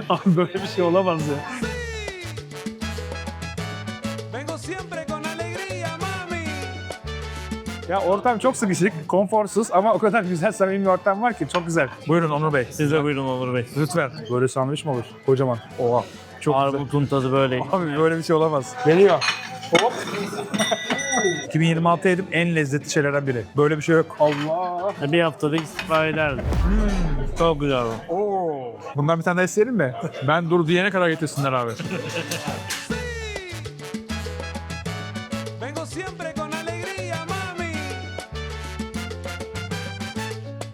Abi böyle bir şey olamaz ya. Ya ortam çok sıkışık, konforsuz ama o kadar güzel, samimi bir ortam var ki çok güzel. Buyurun Onur Bey. Siz de buyurun Onur Bey. Lütfen. Böyle sandviç mi olur? Kocaman. Oha. Çok güzel. Armutun tadı böyle. Abi böyle bir şey olamaz. Geliyor. Hop. 2026 yedim en lezzetli şeylerden biri. Böyle bir şey yok. Allah. Bir haftada istifa ederdim. Çok güzel bu. Oo. Bundan bir tane daha isteyelim mi? Ben dur diyene kadar getirsinler abi. Vengo siempre con alegría, mami.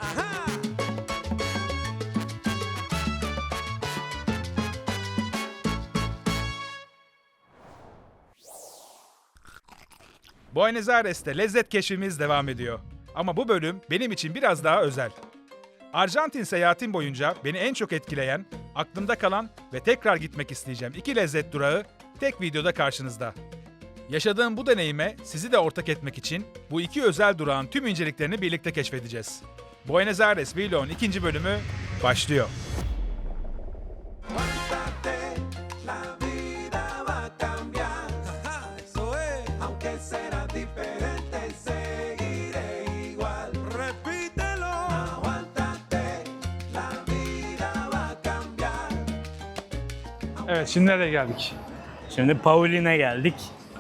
Ajá. Buenos Aires'te lezzet keşfimiz devam ediyor. Ama bu bölüm benim için biraz daha özel. Arjantin seyahatim boyunca beni en çok etkileyen, aklımda kalan ve tekrar gitmek isteyeceğim 2 lezzet durağı tek videoda karşınızda. Yaşadığım bu deneyime sizi de ortak etmek için bu 2 özel durağın tüm inceliklerini birlikte keşfedeceğiz. Buenos Aires Vlog'un 2. bölümü başlıyor. Aguántate, la vida va a cambiar. Ajá, eso es. Aunque será diferente, seguiré igual. Repítelo. Aguántate, la vida va a cambiar. Evet, şimdi nereye geldik? Şimdi Pauline geldik.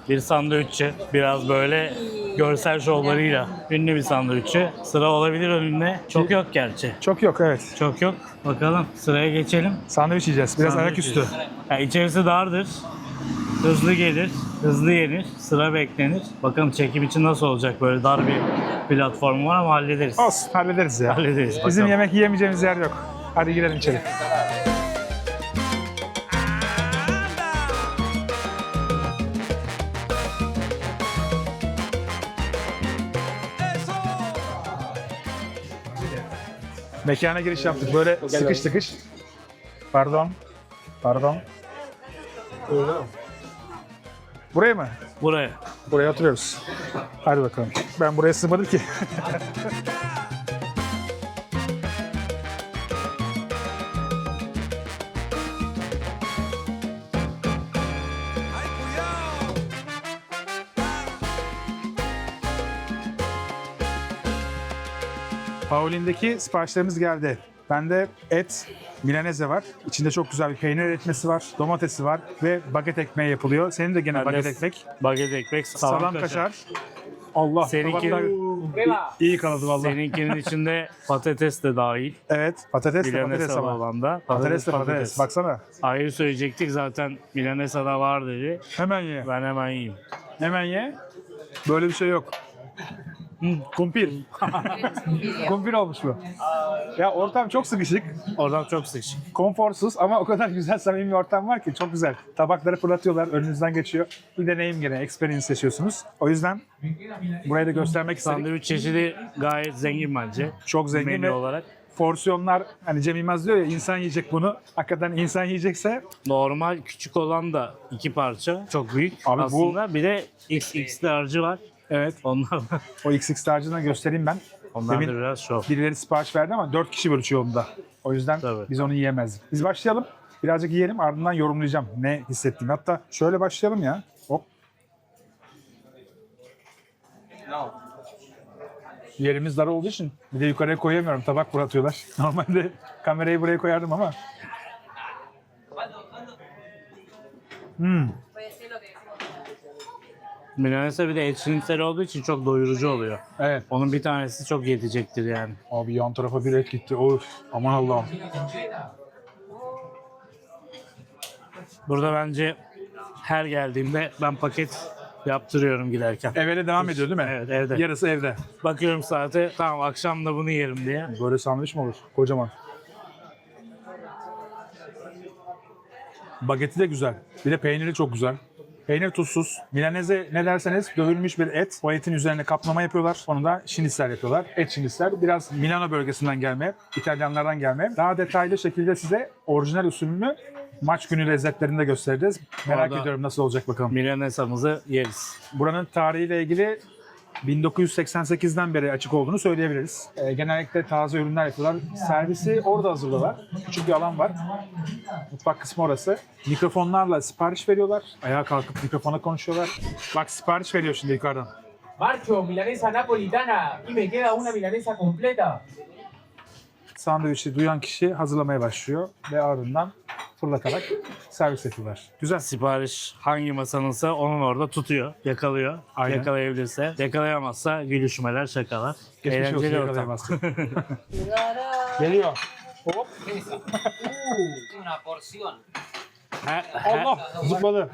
Bir sandviççi. Biraz böyle görsel şovlarıyla ünlü bir sandviççi. Sıra olabilir önünde. Çok yok gerçi. Çok yok, evet. Çok yok. Bakalım sıraya geçelim. Sandviç yiyeceğiz. Biraz Sandviç ayaküstü. yiyeceğiz. Yani içerisi dardır. Hızlı gelir, hızlı yenir, sıra beklenir. Bakalım çekim için nasıl olacak, böyle dar bir platform var ama hallederiz. Olsun, hallederiz ya. Hallederiz Bizim bakalım. yemek yiyemeyeceğimiz yer yok. Hadi girelim içeri. Mekana giriş yaptık. Böyle sıkış tıkış. Pardon. Pardon. Buraya mı? Buraya. Buraya oturuyoruz. Hadi bakalım. Ben buraya sığmadım ki. Ay, cuidado. Pauline'deki siparişlerimiz geldi. Bende et, milaneze var. İçinde çok güzel bir peynir eritmesi var. Domatesi var ve baget ekmeği yapılıyor. Senin de gene Ben de baget ekmek. Baget ekmek, Salam kaşar. Allah. Seninki- tabaklar iyi kanadı vallahi. Seninkinin içinde patates de dahil. Evet, patates de patates Milanesa ama. olan da. Patates de patates. Baksana. Ayrı söyleyecektik zaten, Milanesa'da var dedi. Hemen ye. Ben hemen yiyeyim. Hemen ye. Böyle bir şey yok. Kumpir. Kumpir olmuş bu. Ya ortam çok sıkışık, Oradan çok sıkışık. konforsuz ama o kadar güzel, samimi bir ortam var ki çok güzel. Tabakları fırlatıyorlar, önünüzden geçiyor. Bir deneyim gene, experience yaşıyorsunuz. O yüzden burayı da göstermek istedik. Sandviç çeşidi gayet zengin bence. Çok zengin Menü ve olarak. porsiyonlar, hani Cem Yılmaz diyor ya, insan yiyecek bunu. Hakikaten insan yiyecekse Normal küçük olan da 2 parça. Çok büyük Abi bu- aslında. Bir de XX large'ı var. evet, Onlar o XX tarcından göstereyim ben. onlar da Demin biraz şov. birileri sipariş verdi ama 4 kişi bölüşüyor onda. O yüzden Tabii. biz onu yiyemezdik. Biz başlayalım. Birazcık yiyelim, ardından yorumlayacağım ne hissettiğimi. Hatta şöyle başlayalım ya. Hop. Yerimiz dar olduğu için bir de yukarıya koyamıyorum. Tabak fırlatıyorlar. Normalde kamerayı buraya koyardım ama. Milanese bir de et şinitsel olduğu için çok doyurucu oluyor. Evet. Onun bir tanesi çok yetecektir yani. Abi yan tarafa bir et gitti. Of. Aman Allah'ım. Burada bence her geldiğimde ben paket yaptırıyorum giderken. Eve de devam ediyor değil mi? Evet, evde. Yarısı evde. Bakıyorum saate, tamam akşam da bunu yerim diye. Böyle sandviç mi olur? Kocaman. Bageti de güzel. Bir de peyniri çok güzel. Peynir tuzsuz. Milaneze ne derseniz dövülmüş bir et. O etin üzerine kaplama yapıyorlar. Onu da şinitzel yapıyorlar. Et şinitzel. Biraz Milano bölgesinden gelme. İtalyanlardan gelme. Daha detaylı şekilde size orijinal usulünü maç günü lezzetlerinde göstereceğiz. Merak arada- ediyorum nasıl olacak bakalım. Milanesa'mızı yeriz. Buranın tarihiyle ilgili 1988'den beri açık olduğunu söyleyebiliriz. Genellikle taze ürünler yapıyorlar. Servisi orada hazırlıyorlar. Küçük bir alan var. Mutfak kısmı orası. Mikrofonlarla sipariş veriyorlar. Ayağa kalkıp mikrofona konuşuyorlar. Bak sipariş veriyor şimdi yukarıdan. Marcho, milanesa napolitana y me queda una milanesa completa. Sandviçi duyan kişi hazırlamaya başlıyor ve ardından fırlatarak servis yapıyorlar. Güzel. Sipariş hangi masanınsa onun orada tutuyor, yakalıyor. Aynen. Yakalayabilirse. Yakalayamazsa gülüşmeler, şakalar. Geçmiş olsun, Eğlenceli ortam. yakalayamazsın. Geliyor. Hop. Una porción. Allah! Zıpladı.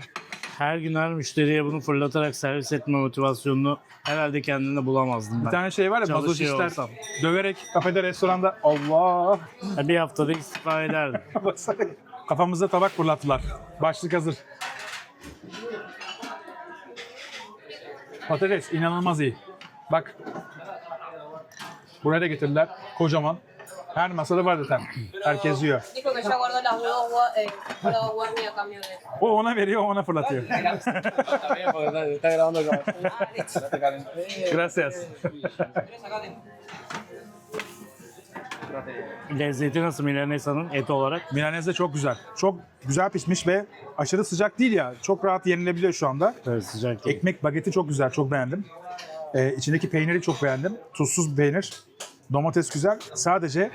Her gün her müşteriye bunu fırlatarak servis etme motivasyonunu herhalde kendinde bulamazdım Bir ben. tane şey var ya, Çalışıyor mazoşistler olsam. döverek kafede, restoranda Allah! Bir haftada istifa ederdim. Kafamızda tabak fırlattılar. Başlık hazır. Patates inanılmaz iyi. Bak. Buraya da getirdiler. Kocaman. Her masada var zaten. Herkes yiyor. Dijo que ya guardó las dos guarnias a cambio de... O ona veriyor, o ona fırlatıyor. Gracias. Lezzeti nasıl milanesa'nın eti olarak? Milanese çok güzel. Çok güzel pişmiş ve aşırı sıcak değil ya. Çok rahat yenilebiliyor şu anda. Evet, sıcak değil. Ekmek bageti çok güzel, çok beğendim. İçindeki peyniri çok beğendim. Tuzsuz bir peynir. Domates güzel. Sadece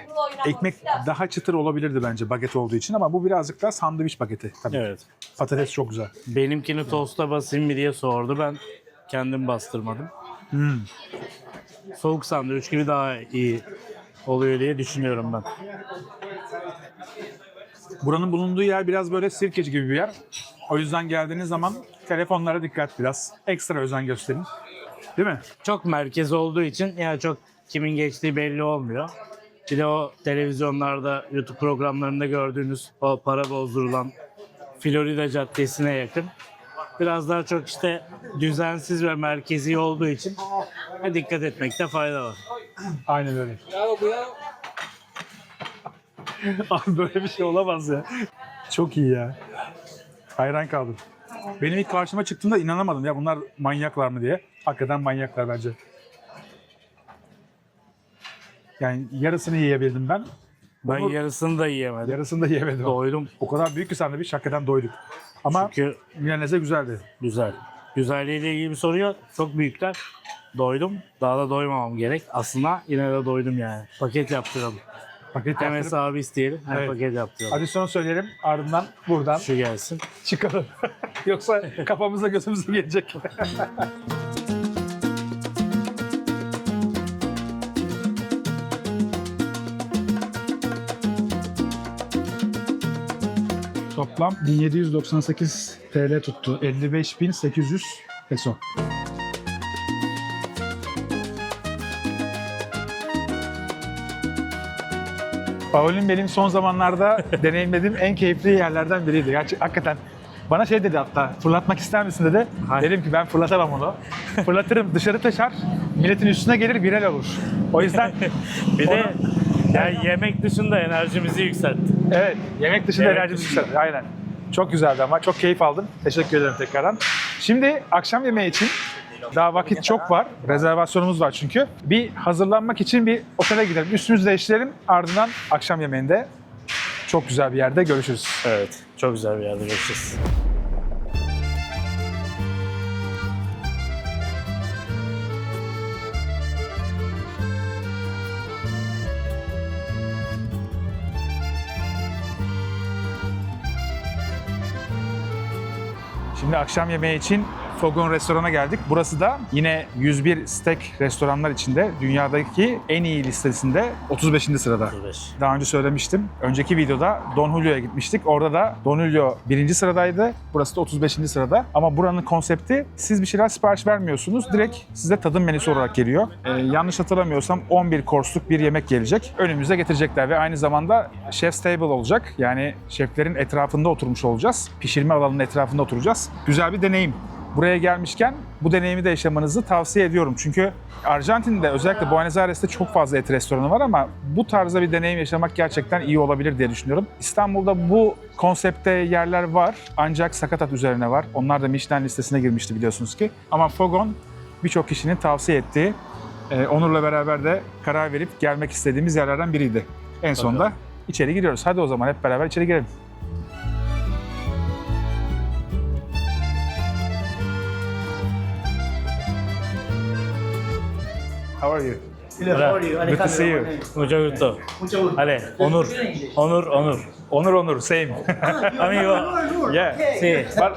ekmek daha çıtır olabilirdi bence baget olduğu için ama bu birazcık daha sandviç bageti tabii. Evet. Patates çok güzel. Benimkini tosta basayım mı diye sordu. Ben kendim bastırmadım. Soğuk sandviç gibi daha iyi oluyor diye düşünüyorum ben. Buranın bulunduğu yer biraz böyle Sirkeci gibi bir yer. O yüzden geldiğiniz zaman telefonlara dikkat biraz. Ekstra özen gösterin. Değil mi? Çok merkez olduğu için yani çok kimin geçtiği belli olmuyor. Bir de o televizyonlarda, YouTube programlarında gördüğünüz o para bozdurulan Florida Caddesi'ne yakın. Biraz daha çok işte düzensiz ve merkezi olduğu için dikkat etmekte fayda var. Aynen öyle. Cuidado, cuidado. Abi böyle bir şey olamaz ya. Çok iyi ya. Hayran kaldım. Benim ilk karşıma çıktığında inanamadım ya, bunlar manyaklar mı diye. Hakikaten manyaklar bence. Yani yarısını yiyebildim ben. Ben Bunu- yarısını da yiyemedim. Yarısını da yiyemedim. Doydum. O kadar büyük bir sandviç, hakikaten doyduk. Ama Çünkü milanese güzeldi. güzel. Güzelliğiyle ilgili bir soru yok. Çok büyükler. Doydum. Daha da doymamam gerek. Aslında yine de doydum yani. Paket yaptıralım. Paket Hem yaptırıp hesabı isteyelim hem Evet. paket yaptıralım. adisyonu söyleyelim, ardından buradan Şu gelsin. çıkalım. Yoksa kafamıza gözümüze gelecek. Toplam 1798 TL tuttu. 55.800 peso. Paul'ün benim son zamanlarda deneyimlediğim en keyifli yerlerden biriydi. Hakikaten bana şey dedi, hatta fırlatmak ister misin dedi. Hayır. Dedim ki ben fırlatamam onu. Fırlatırım, dışarı taşar, milletin üstüne gelir, viral olur. O yüzden Bir de yani yemek dışında enerjimizi yükseltti. evet, yemek dışında Yemek enerjimiz dışında. yükseldi. Aynen. Çok güzeldi ama çok keyif aldım. Teşekkür ederim tekrardan. Şimdi akşam yemeği için daha vakit çok var. Rezervasyonumuz var çünkü. Bir hazırlanmak için bir otele gidelim. Üstümüzü değiştirelim. Ardından akşam yemeğinde çok güzel bir yerde görüşürüz. Evet. Çok güzel bir yerde görüşürüz. Şimdi akşam yemeği için Fogon restorana geldik. Burası da yine 101 steak restoranlar içinde dünyadaki en iyi listesinde 35. sırada. 35. Daha önce söylemiştim. Önceki videoda Don Julio'ya gitmiştik. Orada da Don Julio 1. sıradaydı. Burası da 35. sırada. Ama buranın konsepti, siz bir şeyler sipariş vermiyorsunuz. Direkt size tadım menüsü olarak geliyor. Yanlış hatırlamıyorsam 11 course'luk bir yemek gelecek. Önümüze getirecekler ve aynı zamanda chef's table olacak. Yani şeflerin etrafında oturmuş olacağız. Pişirme alanının etrafında oturacağız. Güzel bir deneyim. Buraya gelmişken bu deneyimi de yaşamanızı tavsiye ediyorum. Çünkü Arjantin'de, özellikle Buenos Aires'te çok fazla et restoranı var ama bu tarzda bir deneyim yaşamak gerçekten iyi olabilir diye düşünüyorum. İstanbul'da bu konsepte yerler var ancak sakatat üzerine var. Onlar da Michelin listesine girmişti biliyorsunuz ki. Ama Fogon birçok kişinin tavsiye ettiği, Onur'la beraber de karar verip gelmek istediğimiz yerlerden biriydi. En sonunda içeri giriyoruz. Hadi o zaman hep beraber içeri girelim. How are you? Good to see you. Mucho gusto. Ale, Onur. Onur. Onur, same. Amigo. Yeah. Sí. But,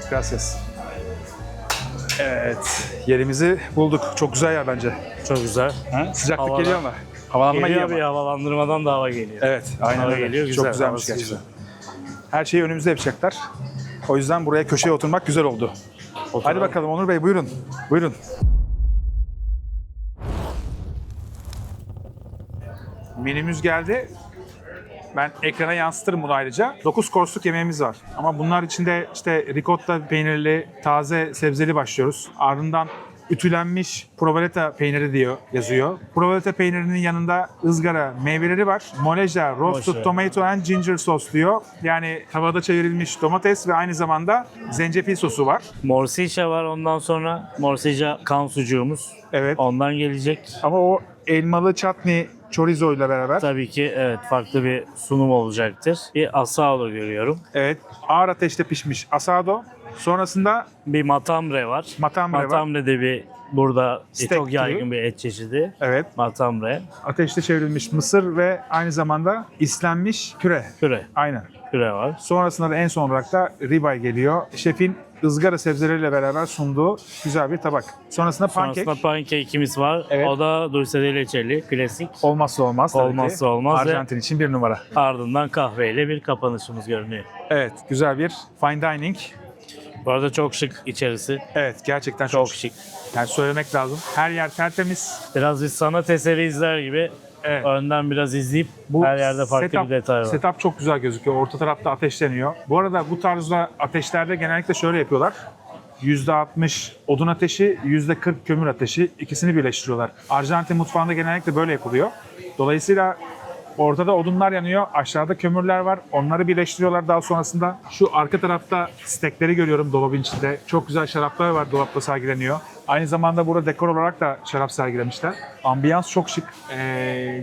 Gracias. Evet, yerimizi bulduk. Çok güzel yer bence. Çok güzel. Ha? Sıcaklık Havalar- geliyor ama. Havalanma iyi Geliyor ama. bir havalandırmadan da hava geliyor. Evet, aynen Hava öyle. geliyor, Çok güzel, güzelmiş havası gerçekten. güzel. Her şeyi önümüzde yapacaklar. O yüzden buraya köşeye oturmak güzel oldu. Hadi bakalım Onur Bey, buyurun. Buyurun. Menümüz geldi. Ben ekrana yansıtırım bunu ayrıca. 9 course'luk yemeğimiz var. Ama bunlar içinde işte ricotta peynirli, taze sebzeli başlıyoruz. Ardından ütülenmiş provoleta peyniri diyor, yazıyor. Provoleta peynirinin yanında ızgara meyveleri var. Moleja, roasted Moleja. tomato and ginger sauce diyor. Yani tavada çevrilmiş domates ve aynı zamanda zencefil sosu var. Morcilla var ondan sonra. Morcilla kan sucuğumuz. Evet. Ondan gelecek. Ama o elmalı chutney chorizo ile beraber. Tabii ki evet farklı bir sunum olacaktır. Bir asado görüyorum. Evet. Ağır ateşte pişmiş asado. Sonrasında Bir matambre var. matambre var. Matambre de bir burada Steak çok yaygın gibi. bir et çeşidi. Evet. Matambre. Ateşte çevrilmiş mısır ve aynı zamanda islenmiş püre. Püre. Aynen. Püre var. Sonrasında da en son olarak da ribeye geliyor. Şefin ızgara sebzeleriyle beraber sunduğu güzel bir tabak. Sonrasında pankek. Sonrasında pancake'imiz var. Evet. O da dulce de leçeli, klasik. Olmazsa olmaz tabii ki. Olmazsa olmaz ve- Arjantin için bir numara. Ardından kahveyle bir kapanışımız görünüyor. Evet. Güzel bir fine dining. Bu arada çok şık içerisi. Evet. Gerçekten Çok çok şık. Yani söylemek lazım. Her yer tertemiz. Biraz bir sanat eseri izler gibi Evet. önden biraz izleyip her yerde farklı bir detay var. Setup çok güzel gözüküyor. Orta tarafta ateşleniyor. Bu arada bu tarzda ateşlerde genellikle şöyle yapıyorlar. %60 odun ateşi, %40 kömür ateşi ikisini birleştiriyorlar. Arjantin mutfağında genellikle böyle yapılıyor. Dolayısıyla ortada odunlar yanıyor, aşağıda kömürler var. Onları birleştiriyorlar daha sonrasında. Şu arka tarafta stekleri görüyorum dolabın içinde. Çok güzel şaraplar var, dolapta sergileniyor. Aynı zamanda burada dekor olarak da şarap sergilemişler. Ambiyans çok şık.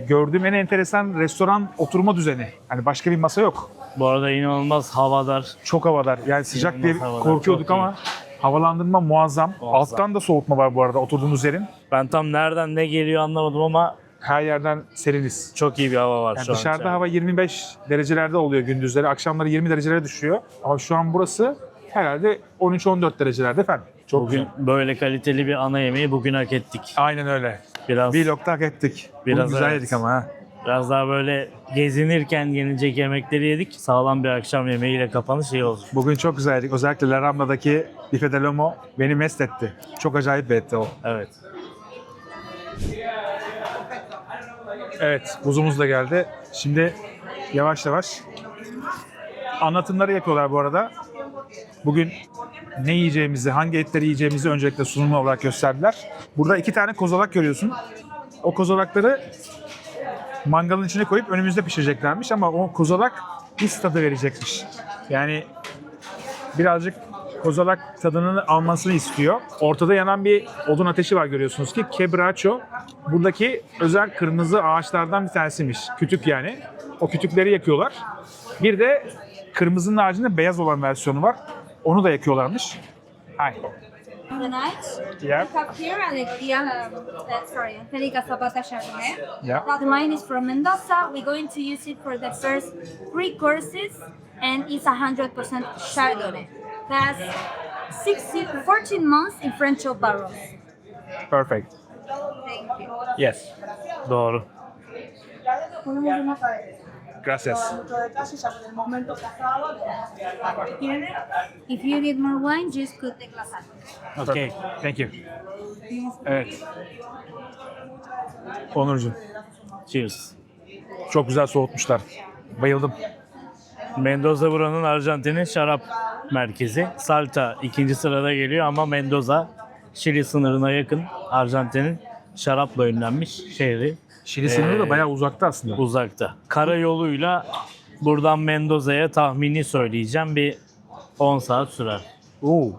Gördüğüm en enteresan restoran oturma düzeni. Hani başka bir masa yok. Bu arada inanılmaz havadar. Çok havadar. Yani sıcak diye İnanılmaz havadar, korkuyorduk çok iyi. ama havalandırma muazzam. Alttan da soğutma var bu arada oturduğumuz yerin. Ben tam nereden ne geliyor anlamadım ama Her yerden seriniz. çok iyi bir hava var Yani şu an. dışarıda içeride. hava 25 derecelerde oluyor gündüzleri. Akşamları 20 derecelere düşüyor. Ama şu an burası herhalde 13-14 derecelerde efendim. Çok Bugün güzel. böyle kaliteli bir ana yemeği bugün hak ettik. Aynen öyle. Biraz Vlog'da hak ettik. Bugün Biraz güzel evet. yedik ama ha. biraz daha böyle gezinirken yenilecek yemekleri yedik. Sağlam bir akşam yemeğiyle kapanış iyi olacak. Bugün çok güzel yedik. Özellikle La Ramba'daki Bife de Lomo beni mest etti. Çok acayip bir etti o. Evet. Evet, buzumuz da geldi. Şimdi yavaş yavaş anlatımları yapıyorlar bu arada. Bugün ne yiyeceğimizi, hangi etleri yiyeceğimizi öncelikle sunum olarak gösterdiler. Burada 2 tane kozalak görüyorsun. O kozalakları mangalın içine koyup önümüzde pişireceklermiş ama o kozalak his tadı verecekmiş. Yani birazcık kozalak tadını almasını istiyor. Ortada yanan bir odun ateşi var görüyorsunuz ki quebracho. Buradaki özel kırmızı ağaçlardan bir tanesiymiş. Kütük yani. O kütükleri yakıyorlar. Bir de kırmızının haricinde beyaz olan versiyonu var. Onu da yakıyorlarmış. Hi. The night Yeah. we have here Alegría, Angélica Zapata Chardonnay. Yeah. That wine is from Mendoza. We're going to use it for the first 3 courses, and it's 100% Chardonnay. That's 14 months in French oak barrels. Perfect. Thank you. Yes. Doğru. Gracias. If you need more wine, just put the glass up. Okay. Thank you. Evet. Onurcuğum, Cheers. çok güzel soğutmuşlar. Bayıldım. Mendoza buranın Arjantin'in şarap merkezi. Salta ikinci sırada geliyor ama Mendoza Şili sınırına yakın Arjantin'in şarapla ünlenmiş şehri. Şili sınırı da bayağı uzakta aslında. Uzakta. Karayoluyla buradan Mendoza'ya tahmini söyleyeceğim bir 10 saat sürer. Oo,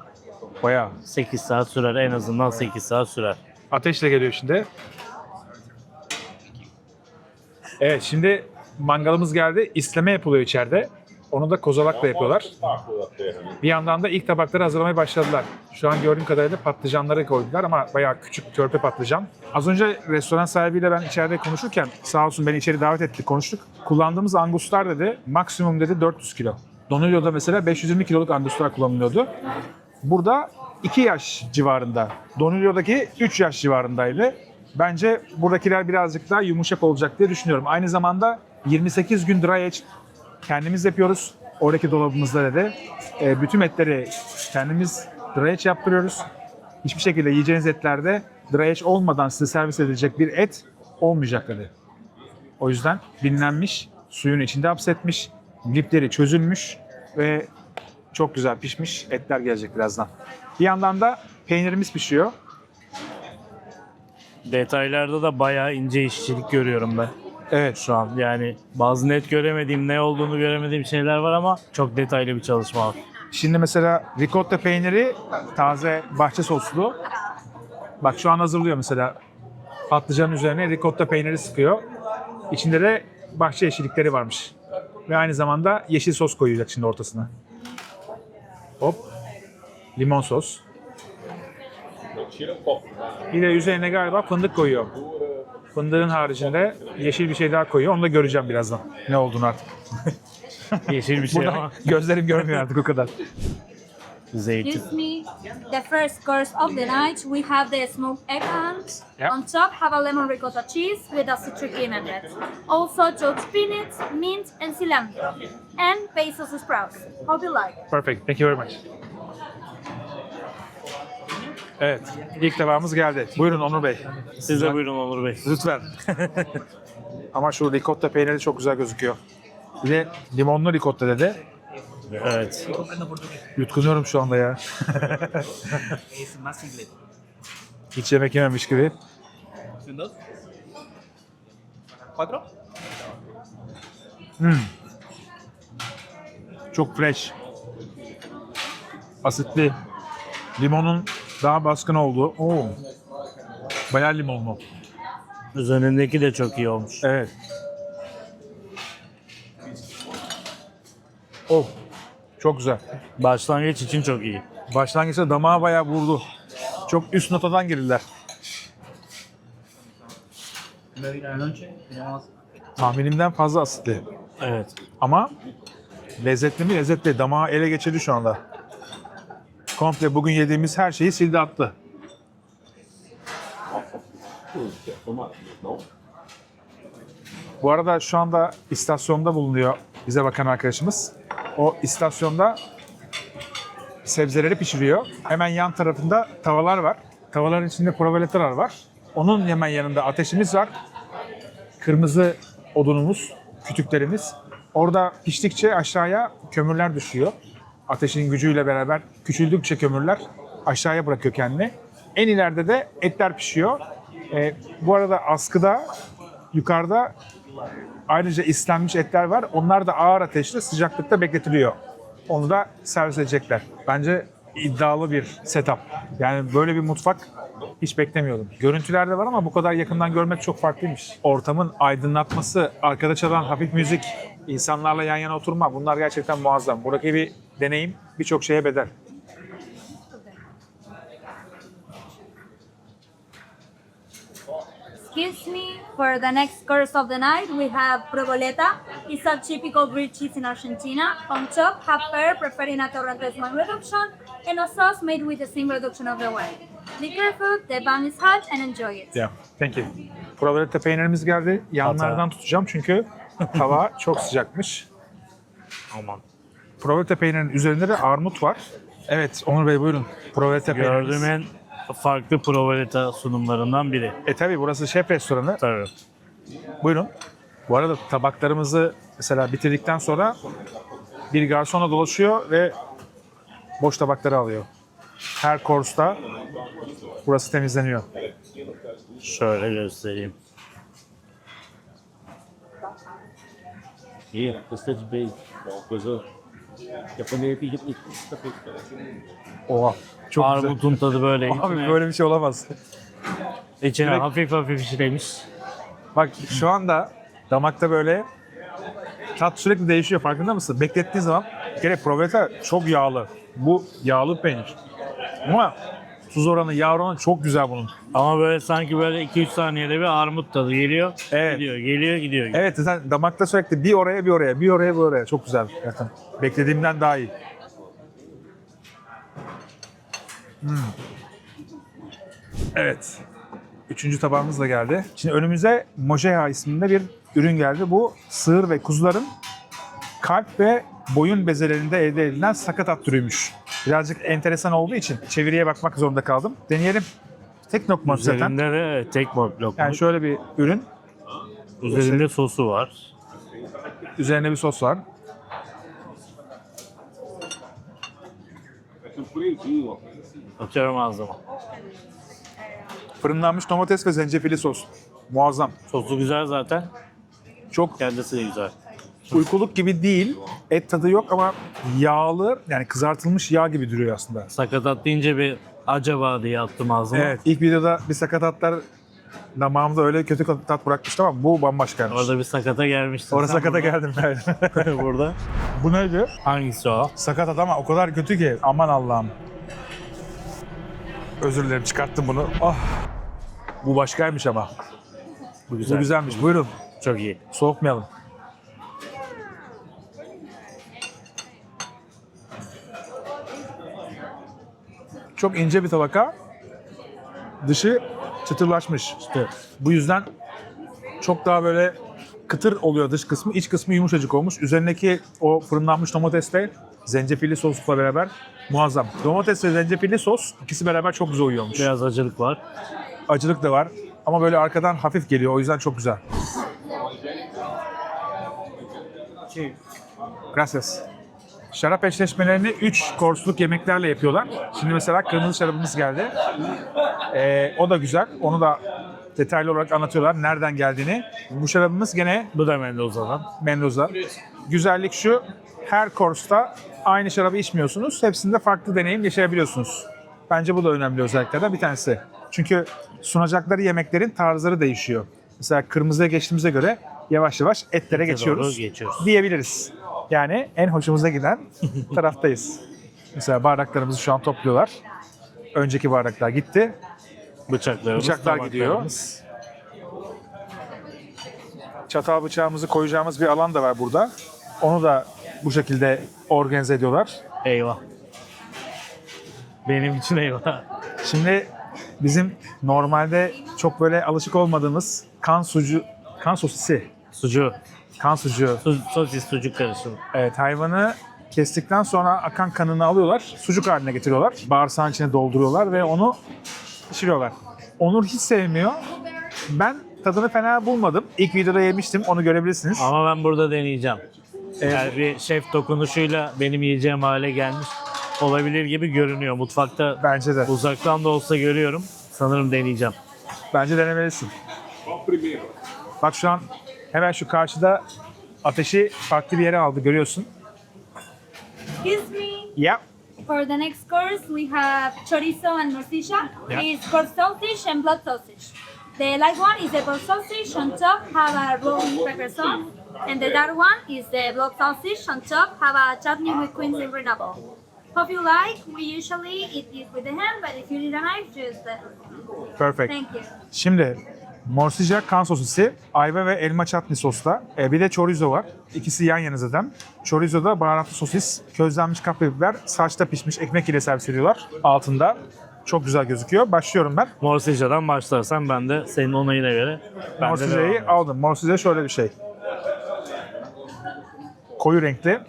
bayağı. 8 saat sürer, en azından 8 saat sürer. Ateşle geliyor şimdi. Evet, şimdi mangalımız geldi. İsleme yapılıyor içeride. Onu da kozalakla yapıyorlar. Bir yandan da ilk tabakları hazırlamaya başladılar. Şu an gördüğüm kadarıyla patlıcanları koydular ama bayağı küçük körpe patlıcan. Az önce restoran sahibiyle ben içeride konuşurken sağ olsun beni içeri davet etti, konuştuk. Kullandığımız anguslar dedi maksimum dedi 400 kilo. Donillo'da mesela 520 kiloluk anguslar kullanılıyordu. Burada 2 yaş civarında. Donillo'daki 3 yaş civarındaydı. Bence buradakiler birazcık daha yumuşak olacak diye düşünüyorum. Aynı zamanda 28 gün dry age kendimiz yapıyoruz. Oradaki dolabımızda dedi. Bütün etleri kendimiz dry age yaptırıyoruz. Hiçbir şekilde yiyeceğiniz etlerde dry age olmadan size servis edilecek bir et olmayacak dedi. O yüzden dinlenmiş, suyun içinde hapsetmiş, lipleri çözülmüş ve çok güzel pişmiş etler gelecek birazdan. Bir yandan da peynirimiz pişiyor. Detaylarda da bayağı ince işçilik görüyorum ben Evet. şu an. Yani bazı net göremediğim, ne olduğunu göremediğim şeyler var ama çok detaylı bir çalışma var. Şimdi mesela ricotta peyniri taze bahçe soslu. Bak şu an hazırlıyor mesela. Patlıcanın üzerine ricotta peyniri sıkıyor. İçinde de bahçe yeşillikleri varmış. Ve aynı zamanda yeşil sos koyacak şimdi ortasına. Hop. Limon sos. Bir de üzerine galiba fındık koyuyor. Fındığın haricinde yeşil bir şey daha koyuyor. Onu da göreceğim birazdan. Ne olduğunu artık. Yeşil bir şey Burada ama gözlerim görmüyor artık o kadar. zeytin. Excuse me. The first course of the night, we have the smoked eggplant. Yep. On top, have a lemon ricotta cheese with a citric vinaigrette. Also, chopped spinach, mint, and cilantro. And pesos sprouts. Hope you like. Perfect. Thank you very much. Evet. İlk tabağımız geldi. Buyurun Onur Bey. Siz de buyurun Onur Bey. Lütfen. Ama şu ricotta peyniri çok güzel gözüküyor. Bir de limonlu ricotta dedi. Evet. Yutkunuyorum şu anda ya. Hiç yemek yememiş gibi. Çok fresh. Asitli. Limonun daha baskın olduğu. Oo. Bayağı limonlu. Üzerindeki de çok iyi olmuş. Evet. Oh. Çok güzel. Başlangıç için çok iyi. Başlangıçta damağa bayağı vurdu. Çok üst notadan girdiler. Tahminimden fazla asitli. Evet. Ama lezzetli mi? Lezzetli. Damağı ele geçirdi şu anda. Komple bugün yediğimiz her şeyi sildi attı. Bu arada şu anda istasyonda bulunuyor bize bakan arkadaşımız. O istasyonda sebzeleri pişiriyor. Hemen yan tarafında tavalar var. Tavaların içinde provoletalar var. Onun hemen yanında ateşimiz var. Kırmızı odunumuz, kütüklerimiz. Orada piştikçe aşağıya kömürler düşüyor. Ateşin gücüyle beraber küçüldükçe kömürler aşağıya bırakıyor kendini. En ileride de etler pişiyor. Bu arada askıda yukarıda ayrıca islenmiş etler var. Onlar da ağır ateşte sıcaklıkta bekletiliyor. Onu da servis edecekler. Bence iddialı bir setup. Yani böyle bir mutfak hiç beklemiyordum. Görüntülerde var ama bu kadar yakından görmek çok farklıymış. Ortamın aydınlatması, arkada çalan hafif müzik, insanlarla yan yana oturma, bunlar gerçekten muazzam. Buradaki bir deneyim birçok şeye bedel. Excuse me, for the next course of the night, we have provoleta. It's a typical grilled cheese in Argentina. On top, have pear, preferring a Torrentes wine reduction, and a sauce made with the same reduction of the wine. Be careful, the bun is hot, and enjoy it. Yeah, thank you. Provoleta peynirimiz geldi. Yanlardan tutacağım çünkü tava çok sıcakmış. Aman. Provoleta peynirinin üzerinde de armut var. Evet, Onur Bey buyurun. Provoleta peynirimiz. Gördüğüm en farklı provoleta sunumlarından biri. Tabii burası şef restoranı. Tabii. Buyurun. Bu arada tabaklarımızı mesela bitirdikten sonra bir garsonla dolaşıyor ve boş tabakları alıyor. Her course'ta burası temizleniyor. Şöyle göstereyim. Iya, basta de bem. Coisa. Japonês tem que Oha. Çok güzel. Armutun tadı böyle. Abi böyle bir şey olamaz. İçine Direkt- hafif hafif işlemiş. Bak şu anda damakta böyle tat sürekli değişiyor, farkında mısın? Beklettiğin zaman bir kere provoleta çok yağlı. Bu yağlı peynir. Ama tuz oranı, yağ oranı çok güzel bunun. Ama böyle sanki böyle 2-3 saniyede bir armut tadı geliyor. Evet. Gidiyor, geliyor, gidiyor. Evet, zaten damakta sürekli bir oraya bir oraya, bir oraya bir oraya. Çok güzel zaten. Beklediğimden daha iyi. Evet. Üçüncü tabağımız da geldi. Şimdi önümüze Mojeha isminde bir ürün geldi. Bu sığır ve kuzuların kalp ve boyun bezelerinde elde edilen sakatat türüymüş. Birazcık enteresan olduğu için çeviriye bakmak zorunda kaldım. Deneyelim. Tek lokma zaten. Üzerinde de tek lokma. Yani şöyle bir ürün. Üzerinde sosu var. Üzerine bir sos var. Atıyorum ağzıma. Fırınlanmış domates ve zencefilli sos. Muazzam. Sosu güzel zaten. Çok Kendisi de güzel. uykuluk gibi değil. Et tadı yok ama yağlı, yani kızartılmış yağ gibi duruyor aslında. Sakatat deyince bir acaba diye attım ağzıma. Evet. İlk videoda bir sakatatlar damağımda öyle kötü tat bırakmıştı ama bu bambaşkaymış. Orada bir sakata gelmiştin. Orada sen sakata geldim. Evet. burada. burada. Bu neydi? Hangisi o? Sakatat ama o kadar kötü ki. Aman Allah'ım. Özür dilerim, çıkarttım bunu. Ah. Bu başkaymış ama. Bu Bu güzel. güzelmiş. Buyurun. Çok iyi. Soğutmayalım. Çok ince bir tabaka. Dışı çıtırlaşmış. İşte Bu yüzden çok daha böyle kıtır oluyor dış kısmı. İç kısmı yumuşacık olmuş. Üzerindeki o fırınlanmış domates ve zencefilli sosla beraber muazzam. Domates ve zencefilli sos ikisi beraber çok güzel uyuyormuş. biraz acılık var. Acılık da var ama böyle arkadan hafif geliyor. O yüzden çok güzel. Gracias. Şarap eşleşmelerini 3 course'luk yemeklerle yapıyorlar. Şimdi mesela kırmızı şarabımız geldi. O da güzel. Onu da detaylı olarak anlatıyorlar nereden geldiğini. Bu şarabımız gene Bu da Mendoza'dan. Mendoza. Güzellik şu, her course'ta aynı şarabı içmiyorsunuz. Hepsinde farklı deneyim yaşayabiliyorsunuz. Bence bu da önemli özelliklerden bir tanesi. Çünkü sunacakları yemeklerin tarzları değişiyor. Mesela kırmızıya geçtiğimize göre yavaş yavaş etlere geçiyoruz doğru geçiyoruz. diyebiliriz. Yani en hoşumuza giden taraftayız. Mesela bardaklarımızı şu an topluyorlar. Önceki bardaklar gitti. Bıçaklarımız, Bıçaklar gidiyor. tabaklarımız. Çatal bıçağımızı koyacağımız bir alan da var burada. Onu da bu şekilde organize ediyorlar. Eyvah. Benim için eyvah. Şimdi bizim normalde çok böyle alışık olmadığımız kan sosisi, Sucuğu. kan sucuğu. Sosis sucuk karışımı. Evet, hayvanı kestikten sonra akan kanını alıyorlar, sucuk haline getiriyorlar. Bağırsağın içine dolduruyorlar ve onu pişiriyorlar. Onur hiç sevmiyor. Ben tadını fena bulmadım. İlk videoda yemiştim, onu görebilirsiniz. Ama ben burada deneyeceğim. Yani bir şef dokunuşuyla benim yiyeceğim hale gelmiş olabilir gibi görünüyor. Mutfakta Bence de. uzaktan da olsa görüyorum. Sanırım deneyeceğim. Bence denemelisin. Bak şu an hemen şu karşıda ateşi farklı bir yere aldı, görüyorsun. Excuse me. Yep. For the next course, we have chorizo and morcilla. Yeah. It's pork sausage and blood sausage. The light one is the pork sausage. On top have a roll pepper sauce. And the dark one is the blood sausage. On top have a chutney with quince and pineapple. Hope you like. We usually eat this with the hand, but if you need a knife, use the. Perfect. Thank you. Şimdi morcilla kan sosisi, ayva ve elma çatni sosla. Bir de chorizo var. İkisi yan yana zaten. Chorizo'da baharatlı sosis, közlenmiş kapya biber, saçta pişmiş ekmek ile servis ediyorlar. Altında. Çok güzel gözüküyor. Başlıyorum ben. Morsicca'dan başlarsan ben de senin onayına göre ben de Morcilla'yı devam edeyim. aldım. Morcilla şöyle bir şey. Koyu renkli.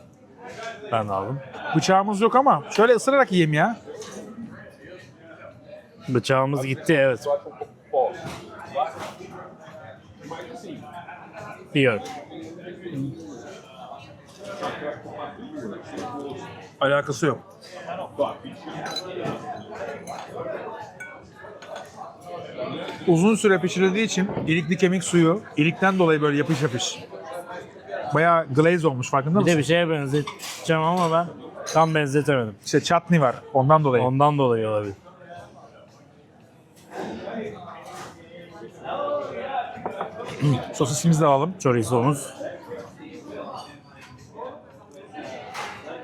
Ben de aldım. Bıçağımız yok ama şöyle ısırarak yiyeyim ya. Bıçağımız gitti, evet. Yiyorum. Alakası yok. Uzun süre pişirildiği için ilikli kemik suyu, ilikten dolayı böyle yapış yapış. Bayağı glaze olmuş, farkında Bir de mısın? bir şeye benzeteceğim ama ben tam benzetemedim. İşte chutney var, ondan dolayı. Ondan dolayı olabilir. Sosisimizi de alalım. Chorizomuz.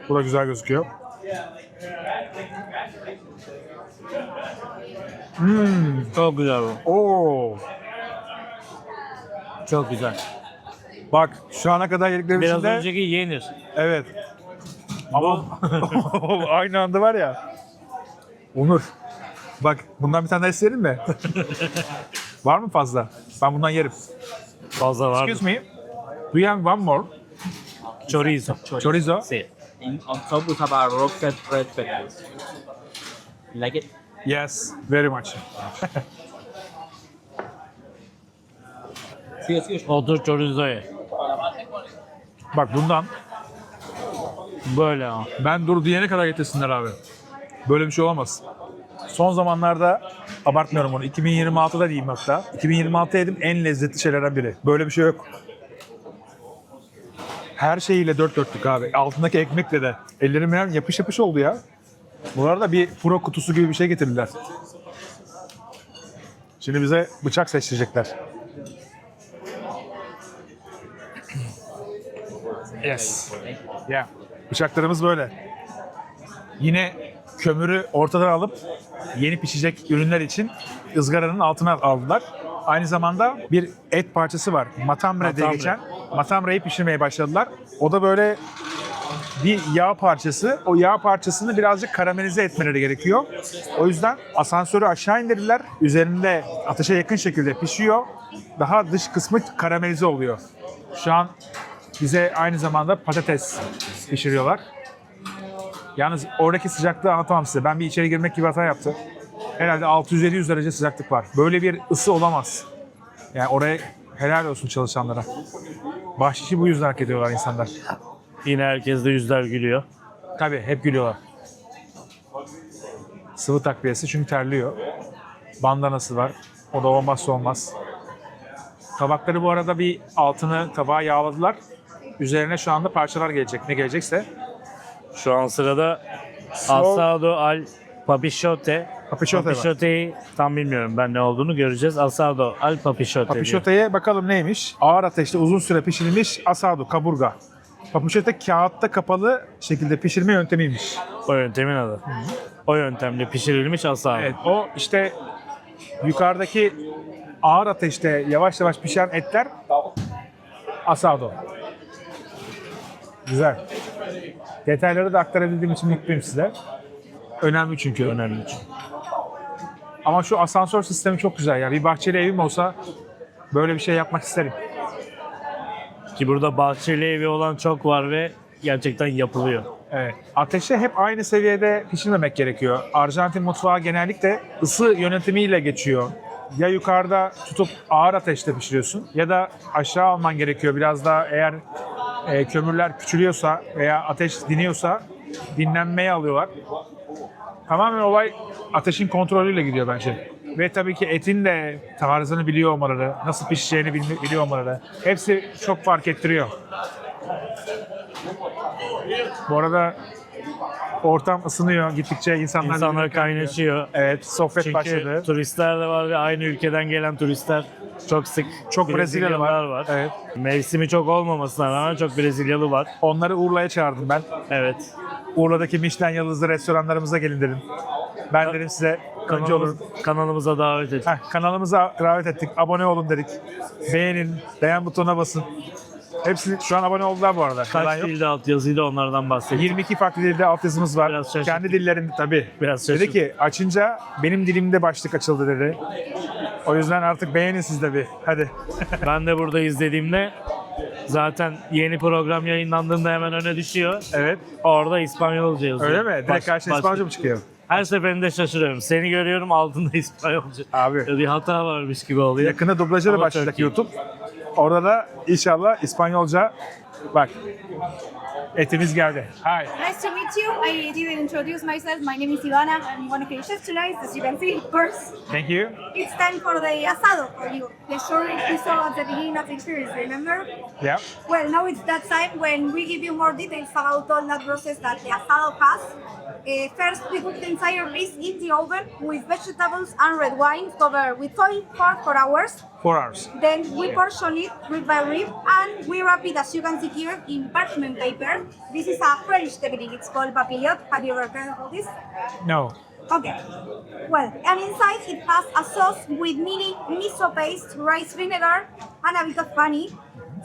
Bu da güzel gözüküyor. Çok güzel bu. Oo. Çok güzel. Bak şu ana kadar yediklerim Biraz içinde... önceki yenir. Evet. Ama aynı anda var ya. Onur. Bak bundan bir tane daha isterim mi? Var mı fazla? Ben bundan yerim. Fazla var. Excuse me. Do you have one more? Chorizo. Chorizo. Sí. On top we have our roasted red peppers. You like it? Yes, very much. Otur chorizo ye. Bak bundan Böyle ha. ben dur diyene kadar getirsinler abi. Böyle bir şey olamaz. Son zamanlarda abartmıyorum onu. 2026'da diyeyim hatta. 2026'da yedim en lezzetli şeylerden biri. Böyle bir şey yok. Her şeyiyle dört dörtlük abi. Altındaki ekmekle de. Ellerim biraz yapış yapış oldu ya. Bu arada bir pro kutusu gibi bir şey getirdiler. Şimdi bize bıçak seçtirecekler. Yes. Yeah. Bıçaklarımız böyle. Yine kömürü ortadan alıp yeni pişecek ürünler için ızgaranın altına aldılar. Aynı zamanda bir et parçası var. Matambre diye Matambre. geçen. Matambre'yi pişirmeye başladılar. O da böyle bir yağ parçası. O yağ parçasını birazcık karamelize etmeleri gerekiyor. O yüzden asansörü aşağı indirdiler. Üzerinde ateşe yakın şekilde pişiyor. Daha dış kısmı karamelize oluyor. Şu an bize aynı zamanda patates pişiriyorlar. Yalnız oradaki sıcaklığı anlatamam size. Ben bir içeri girmek gibi hata yaptım. Herhalde 600-700 derece sıcaklık var. Böyle bir ısı olamaz. Yani oraya helal olsun çalışanlara. Bahşişi bu yüzden hak ediyorlar insanlar. Yine herkes de yüzler gülüyor. Tabii hep gülüyorlar. Sıvı takviyesi çünkü terliyor. Bandanası var. O da olmazsa olmaz. Tabakları bu arada bir altını tabağa yağladılar. Üzerine şu anda parçalar gelecek. Ne gelecekse. Şu an sırada asado al papishote. Papishote var. Papishote'yi tam bilmiyorum ben ne olduğunu göreceğiz. Asado al papishote diyor. Papishote'ye bakalım neymiş? Ağır ateşte uzun süre pişirilmiş asado, kaburga. Papishote kağıtta kapalı şekilde pişirme yöntemiymiş. O yöntemin adı. O yöntemle pişirilmiş asado. Evet, o işte yukarıdaki ağır ateşte yavaş yavaş pişen etler asado. Güzel. Detayları da aktarabildiğim için mutluyum size. Önemli çünkü. Önemli. Ama şu asansör sistemi çok güzel ya. Bir bahçeli evim olsa böyle bir şey yapmak isterim. Ki burada bahçeli evi olan çok var ve gerçekten yapılıyor. Evet. Ateşe hep aynı seviyede pişirmemek gerekiyor. Arjantin mutfağı genellikle ısı yönetimiyle geçiyor. Ya yukarıda tutup ağır ateşte pişiriyorsun ya da aşağı alman gerekiyor. Biraz daha eğer kömürler küçülüyorsa veya ateş diniyorsa dinlenmeye alıyorlar. Tamamen olay ateşin kontrolüyle gidiyor bence. Ve tabii ki etin de tarzını biliyor olmaları, nasıl pişeceğini biliyor olmaları. Hepsi çok fark ettiriyor. Bu arada ortam ısınıyor gittikçe insanlar birbirine kaynaşıyor. Evet, sohbet Çünkü başladı. turistler de var ve aynı ülkeden gelen turistler çok sık. Çok Brezilyalı var. Evet. Mevsimi çok olmamasına rağmen çok Brezilyalı var. Onları Urla'ya çağırdım ben. Evet. Urla'daki Michelin yıldızlı restoranlarımıza gelin dedim. Ben dedim size önce olur. Kanalımıza davet et. Kanalımıza davet ettik. Abone olun dedik. Beğenin, beğen butonuna basın. Hepsi şu an abone oldular bu arada. Yalan Kaç yok. dilde altyazıydı onlardan bahsedeyim. 22 farklı dilde altyazımız var. Biraz şaşırtıcı. Kendi dillerinde tabii. Biraz Dedi şaşırtıcı. ki açınca benim dilimde başlık açıldı dedi. O yüzden artık beğenin siz de bir. Hadi. Ben de burada izlediğimde zaten yeni program yayınlandığında hemen öne düşüyor. Evet. Orada İspanyolca yazıyor. Öyle mi? Direkt karşına İspanyolca mı çıkıyor? Her seferinde şaşırıyorum. Seni görüyorum altında İspanyolca. Abi. Bir hata varmış gibi oluyor. Yakında dublaja da Ama başlayacak çok iyi. YouTube. Orada da inşallah İspanyolca bak Etimiz geldi. Hi. Nice to meet you. I didn't introduce myself. My name is Ivana. I'm one of the chefs tonight, as you can see, of course. Thank you. It's time for the asado for you. The story we saw at the beginning of the experience, remember? Yeah. Well, now it's that time when we give you more details about all that process that the asado has. First, we cook the entire piece in the oven with vegetables and red wine covered with oil for 4 hours. 4 hours. Then we portion it rib by rib and we wrap it, as you can see here, in parchment paper. This is a French technique. It's called papillote. Have you ever heard of this? No. Okay. Well, and inside it has a sauce with mini miso paste, rice vinegar, and a bit of honey.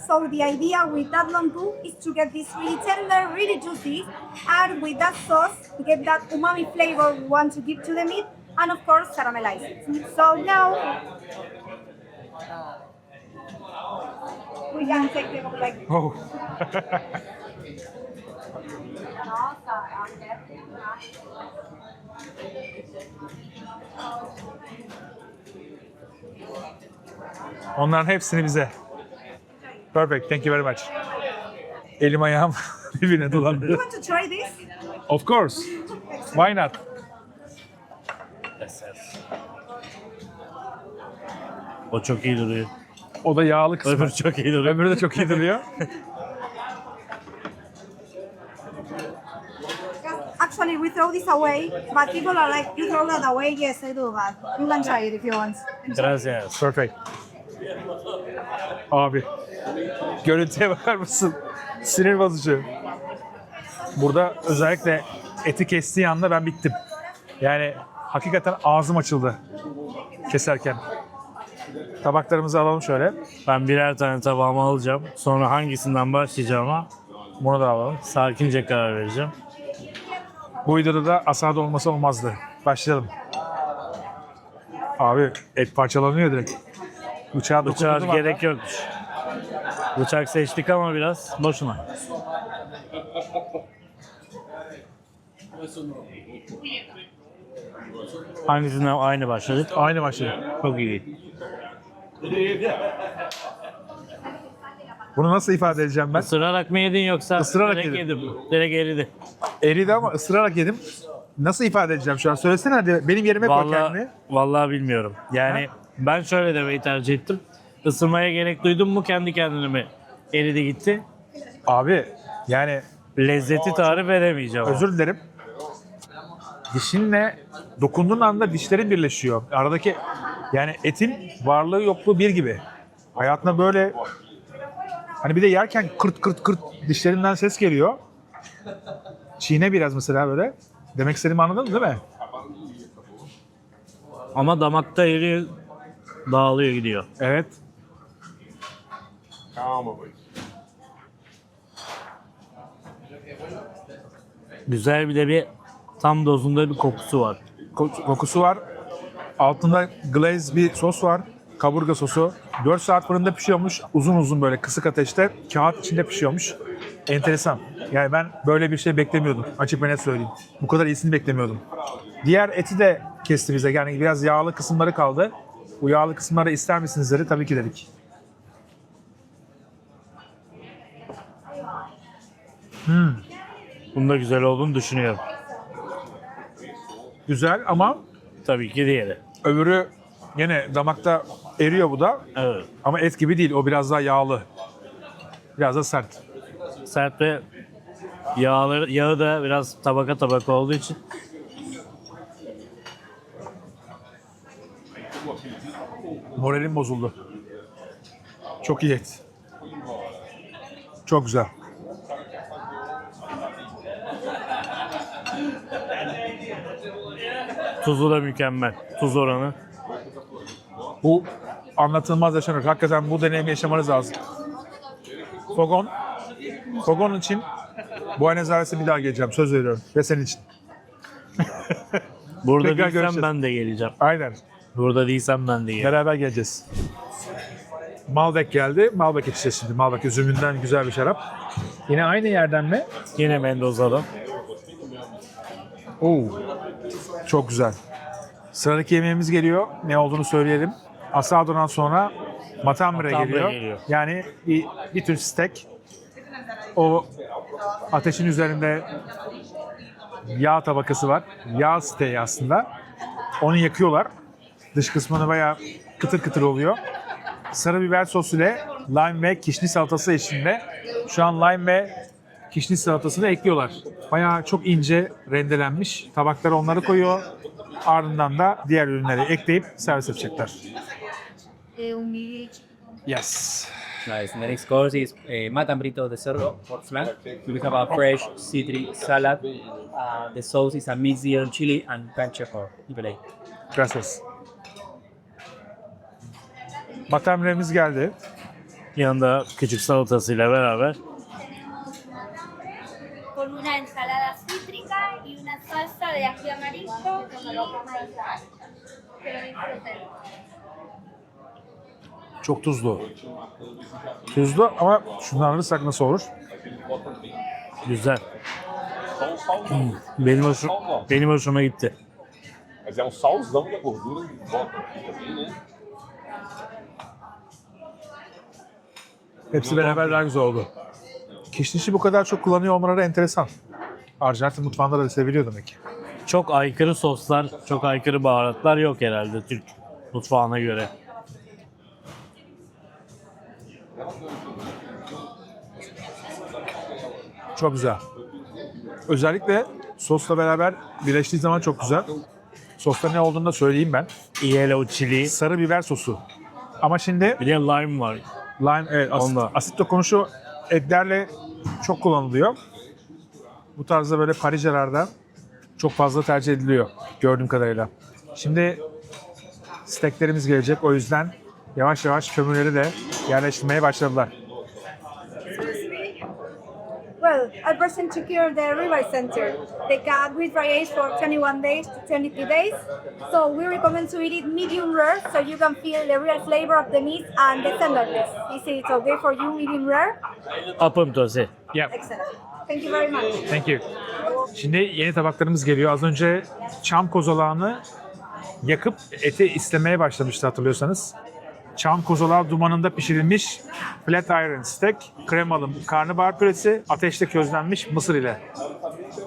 So the idea with that lontu is to get this really tender, really juicy, and with that sauce, get that umami flavor we want to give to the meat, and of course caramelize it. So now we can take them like Oh. Onların hepsini bize. Perfect. Thank you very much. Elim ayağım birbirine dolandı. You want to try this? Of course. Why not? O çok iyi duruyor. O da yağlı kısmı. Öbürü çok iyi duruyor. Öbürü de çok iyi duruyor. Actually, we throw this away, but people are like, you throw that away? Yes, I do, but you can try it if you want. Gracias. Perfect. Abi. Görüntüye bakar mısın? Sinir bozucu. Burada özellikle eti kestiği anda ben bittim. Yani hakikaten ağzım açıldı keserken. Tabaklarımızı alalım şöyle. Ben birer tane tabağıma alacağım. Sonra hangisinden başlayacağıma Bunu da alalım. sakince karar vereceğim. Bu videoda da asado olmasa olmazdı. Başlayalım. Abi et parçalanıyor direkt. Bıçağa Bıçağa dokundum ama- gerek yokmuş. Bıçak seçtik ama biraz boşuna. Hangisinden aynı başladık? Aynı başladı. Çok iyi. Bunu nasıl ifade edeceğim ben? Isırarak mı yedin yoksa Isırarak direkt yedim. Direkt eridi. Eridi ama ısırarak yedim. Nasıl ifade edeceğim şu an? Söylesene hadi. Benim yerime koy kendini. Vallahi bilmiyorum. Yani ben şöyle demeyi tercih ettim. Isırmaya gerek duydum mu kendi kendine mi eridi gitti. Abi yani Lezzeti tarif edemeyeceğim. ama. özür dilerim. Dişinle dokunduğun anda dişlerin birleşiyor. Aradaki yani etin varlığı yokluğu bir gibi. Hayatına böyle hani bir de yerken kırt kırt kırt dişlerinden ses geliyor. Çiğne biraz mesela böyle. Demek istediğimi anladın değil mi? Ama damakta eriyor, dağılıyor gidiyor. Evet. Güzel bir de bir tam dozunda bir kokusu var. Kokusu var. Altında glaze bir sos var. Kaburga sosu. 4 saat fırında pişiyormuş. Uzun uzun böyle kısık ateşte kağıt içinde pişiyormuş. Enteresan. Yani ben böyle bir şey beklemiyordum. Açık ve net söyleyeyim. Bu kadar iyisini beklemiyordum. Diğer eti de kesti bize. Yani biraz yağlı kısımları kaldı. Bu yağlı kısımları ister misiniz dedi. Tabii ki dedik. Bunun da güzel olduğunu düşünüyorum. Güzel ama Tabii ki diğeri. öbürü yine damakta eriyor bu da. Evet. Ama et gibi değil. O biraz daha yağlı. Biraz da sert. Sert ve yağı da biraz tabaka tabaka olduğu için Moralim bozuldu. Çok iyi et. Çok güzel. tuzu da mükemmel. Tuz oranı. Bu anlatılmaz yaşanır. Hakikaten bu deneyimi yaşamanız lazım. Fogon. Fogon için Buenos Aires'e bir daha geleceğim. Söz veriyorum. Ve senin için. Burada Tekrar değilsem görüşeceğiz. ben de geleceğim. Aynen. Burada değilsem ben de geleceğim. Beraber geleceğiz. Malbec geldi. Malbec içeceğiz şimdi. Malbec üzümünden güzel bir şarap. Yine aynı yerden mi? Yine Mendoza'dan. Oo. Çok güzel. Sıradaki yemeğimiz geliyor. Ne olduğunu söyleyelim. Asado'dan sonra matambre Matambre geliyor. geliyor. Yani bir tür steak. O ateşin üzerinde yağ tabakası var. Yağ steği aslında. Onu yakıyorlar. Dış kısmını bayağı kıtır kıtır oluyor. Sarı biber sosu ile lime ve kişniş salatası eşliğinde şu an lime ve kişniş salatasını ekliyorlar. Bayağı çok ince rendelenmiş. Tabaklara onları koyuyor. Ardından da diğer ürünleri ekleyip servis edecekler. Yes. Nice. And the next course is matambrito de cerdo por flan. We have a fresh citric salad. The sauce is a mixed yellow chili and pancha for plate. Gracias. Matamremiz geldi. Yanında küçük salatasıyla beraber. Con una ensalada cítrica y una salsa de ají amarillo. Que lo disfruten. Çok tuzlu. Tuzlu ama şundan alırsak nasıl olur? Güzel. Benim hoşuma gitti. Mas é um salzão da gordura de volta também, né? Hepsi beraber daha güzel oldu. Kişnişi bu kadar çok kullanıyor olmaları enteresan. Arjantin mutfağında da seviliyor demek ki. Çok aykırı soslar, çok aykırı baharatlar yok herhalde Türk mutfağına göre. Çok güzel. Özellikle sosla beraber birleştiği zaman çok güzel. Sosta ne olduğunu da söyleyeyim ben. Yellow chili, Sarı biber sosu. Ama şimdi bir de lime var. lime, evet, Onda. asit dokunuşu etlerle çok kullanılıyor. Bu tarzda böyle parijelerde çok fazla tercih ediliyor gördüğüm kadarıyla. Şimdi steaklerimiz gelecek. O yüzden yavaş yavaş kömürleri de yerleştirmeye başladılar. Well, I present you here the ribeye center. The cut with dry aged for 21 days to 22 days. So we recommend to eat it medium rare so you can feel the real flavor of the meat and the tenderness. Is it okay for you medium rare? Apım tosi. Yeah. Excellent. Thank you very much. Thank you. Şimdi yeni tabaklarımız geliyor. Az önce çam kozalağını yakıp eti istemeye başlamıştı hatırlıyorsanız. Çam kozalağı dumanında pişirilmiş flat iron steak, kremalı karnabahar püresi, ateşte közlenmiş mısır ile.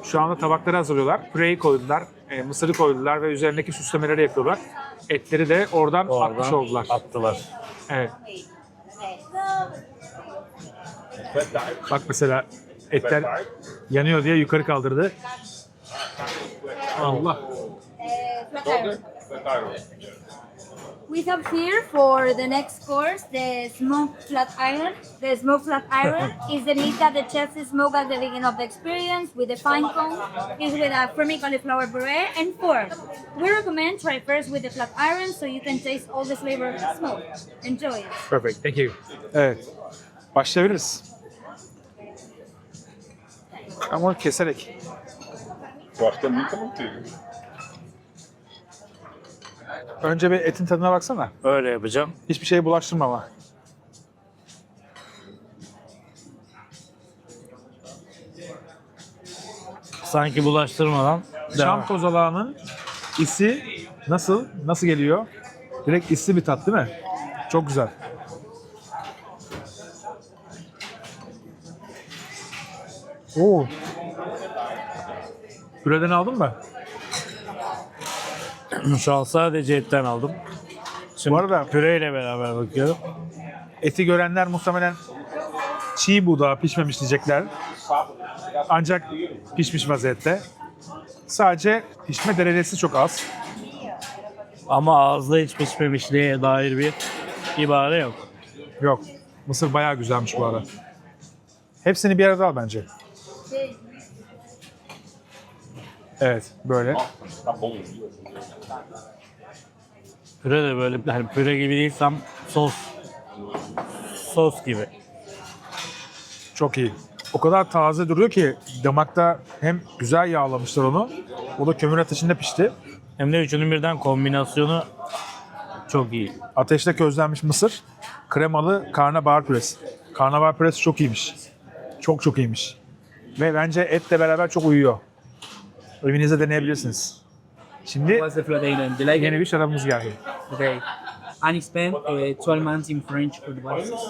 Şu anda tabakları hazırlıyorlar. Püreyi koydular, mısırı koydular ve üzerindeki süslemeleri yapıyorlar. Etleri de oradan atmış oldular. Attılar. Evet. Bak mesela etler yanıyor diye yukarı kaldırdı. Allah. Flat iron. We have here for the next course the smoked flat iron. The smoked flat iron is the meat that the chefs smoke at the beginning of the experience with the fine cone. It's with a creamy cauliflower puree and pork. We recommend try first with the flat iron so you can taste all the flavor of the smoke. Enjoy it. Perfect, thank you. Evet, başlayabiliriz. Ama onu keserek. Eu acho que é muita manteiga. Önce bir etin tadına baksana. Öyle yapacağım. Hiçbir şeye bulaştırma ama. Sanki bulaştırmadan Çam devam. kozalağının isi nasıl geliyor? Direkt isli bir tat değil mi? Çok güzel. Oo. Püreden aldın mı? Şu an sadece etten aldım. Şimdi Bu arada püreyle beraber bakıyorum. eti görenler muhtemelen çiğ buğdağı pişmemiş diyecekler. Ancak pişmiş vaziyette. Sadece pişme derecesi çok az. Ama ağızda hiç pişmemişliğe dair bir ibare yok. Yok. Mısır bayağı güzelmiş bu arada. Hepsini bir arada al bence. Evet, böyle. Tá bom. Püre de böyle hani püre gibi değil tam sos gibi. Çok iyi. O kadar taze duruyor ki damakta hem güzel yağlamışlar onu. O da kömür ateşinde pişti. Hem de üçünün birden kombinasyonu çok iyi. Ateşte közlenmiş mısır, kremalı karnabahar püresi. Karnabahar püresi çok iyiymiş. Çok iyiymiş. Ve bence etle beraber çok uyuyor. Evinizde deneyebilirsiniz. Şimdi What's the flat iron? Do you like yeni it? bir şarabımız geldi. Okay. Annie spent 12 months in French food business.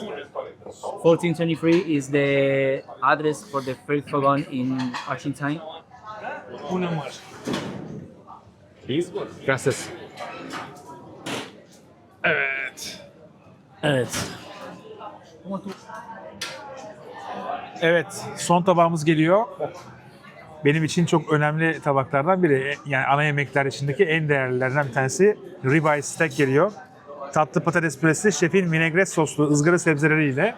1423 is the address for the first wagon in Argentine. Gracias. Evet. Evet. Evet, son tabağımız geliyor. Benim için çok önemli tabaklardan biri. Yani ana yemekler içindeki en değerlilerinden bir tanesi. Ribeye steak geliyor. Tatlı patates püresi, şefin vinegret soslu ızgara sebzeleriyle.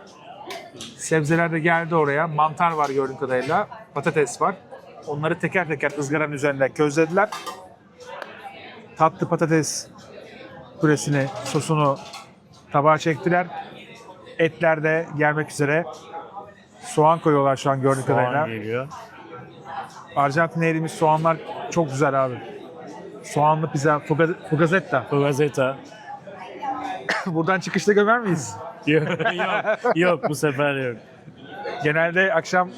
Sebzeler de geldi oraya. Mantar var gördüğüm kadarıyla. Patates var. Onları teker teker ızgaranın üzerinde közlediler. Tatlı patates püresini, sosunu tabağa çektiler. Etler de gelmek üzere. Soğan koyuyorlar şu an gördüğüm Soğan kadarıyla. geliyor. Arjantin'e yediğimiz soğanlar çok güzel abi. Soğanlı pizza, fugazetta. Gazeta. Buradan çıkışta gömer miyiz? Yok, yok bu sefer yok. Genelde akşam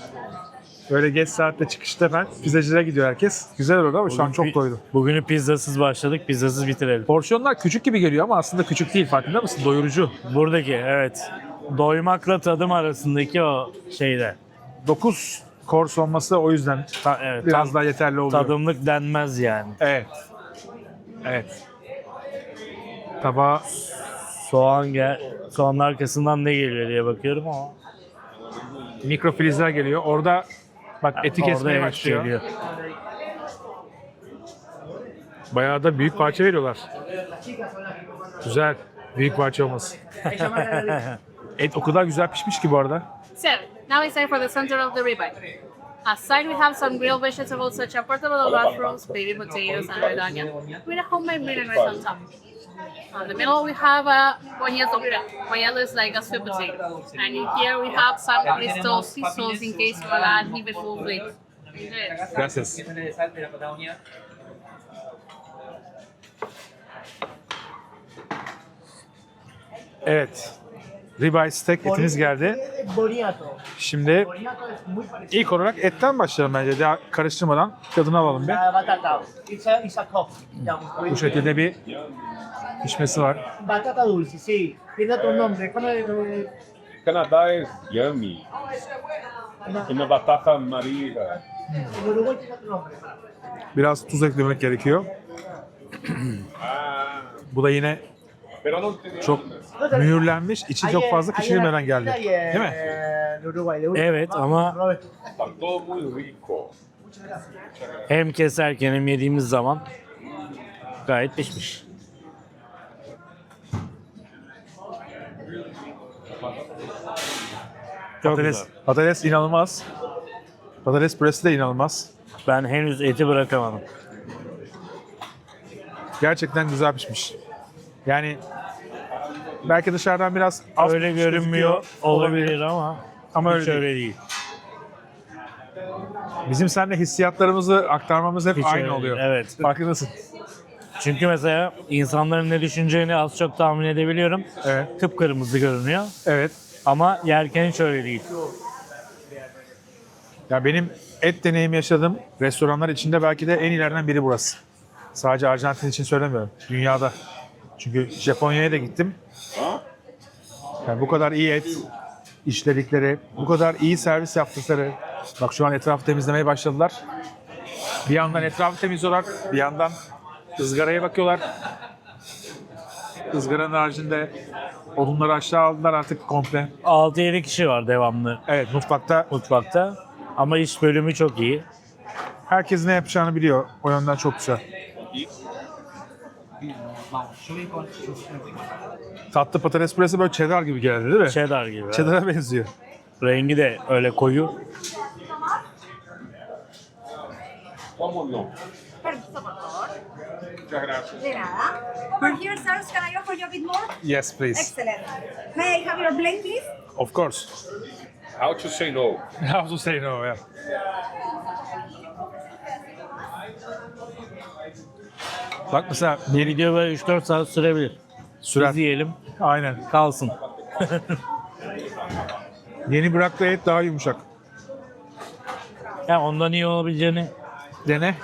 böyle geç saatte çıkışta ben pizzacılara gidiyor herkes. Güzel olur ama şu an çok doydum. Bugünü pizzasız başladık, pizzasız bitirelim. Porsiyonlar küçük gibi geliyor ama aslında küçük değil, farkında mısın? Doyurucu. Buradaki evet. Doymakla tadım arasındaki o şeyde. 9 kors olması o yüzden Evet, biraz daha yeterli oluyor. tadımlık denmez yani. Evet. Evet. Tabağa Soğanın arkasından ne geliyor diye bakıyorum ama. mikrofilizler geliyor. Orada bak eti Orada kesmeye et başlıyor. geliyor. Bayağı da büyük parça veriyorlar. Güzel. Büyük parça olması. Et o kadar güzel pişmiş ki bu arada. So, now it's time for the center of the ribeye. Aside, we have some grilled vegetables such as portobello mushrooms, baby potatoes, and red onion, with a homemade vinaigrette on top. On the middle, we have a boñato. Boñato is like a sweet potato. And in here, we have some crystal sea sauce in case you want to add even full flavor. Good. Gracias. Evet. Ribeye steak etiniz geldi. Şimdi ilk olarak etten başlayalım bence. Daha karıştırmadan tadını alalım bir. Bu şekilde bir pişmesi var. Batata dulce, sí. Tiene otro nombre. Déjame- Canadá es yummy. Una batata amarilla. En Uruguay tiene otro nombre. Biraz tuz eklemek gerekiyor. Ah, Bu da yine pero no tenía çok mühürlenmiş, içi çok fazla pişirilmeden geldi. Değil mi? En Uruguay, de Uruguay. Evet ama Robert. está todo muy rico. hem keserken hem yediğimiz zaman gayet pişmiş. Çok Patates, güzel. patates inanılmaz. Patates püresi de inanılmaz. Ben henüz eti bırakamadım. Gerçekten güzel pişmiş. Yani belki dışarıdan biraz az Öyle pişmiş görünmüyor gözüküyor. olabilir ama Ama hiç öyle değil. öyle değil. Bizim seninle hissiyatlarımızı aktarmamız hep Hiç aynı öyle oluyor. değil, evet. Farkındasın. Çünkü mesela insanların ne düşüneceğini az çok tahmin edebiliyorum. Evet. Kıpkırmızı görünüyor Evet. ama yerken hiç öyle değil. Ya benim et deneyimi yaşadığım restoranlar içinde belki de en ileriden biri burası. Sadece Arjantin için söylemiyorum. Dünyada. Çünkü Japonya'ya da gittim. Yani bu kadar iyi et işledikleri, bu kadar iyi servis yaptıkları. Bak şu an etrafı temizlemeye başladılar. Bir yandan etrafı temizliyorlar, bir yandan ızgaraya bakıyorlar. Izgaranın haricinde odunları aşağı aldılar artık komple. 6-7 kişi var devamlı Evet, mutfakta mutfakta ama iş bölümü çok iyi. herkes ne yapacağını biliyor. O yönden çok güzel. Tatlı patates püresi böyle cheddar gibi geldi değil mi? Cheddar gibi. Cheddar'a benziyor. Rengi de öyle koyu. Vámonos. Permiso, por favor. Muchas gracias. De nada. For here, sirs, can I offer you a bit more? Yes, please. Excellent. May I have your plate, please? Of course. How to say no? How to say no, yeah. Bak mesela Bir video böyle 3-4 saat sürebilir. sürer. Biz yiyelim, Aynen. kalsın. Yeni bıraktığı et daha yumuşak. Ya ondan iyi olabileceğini Dene.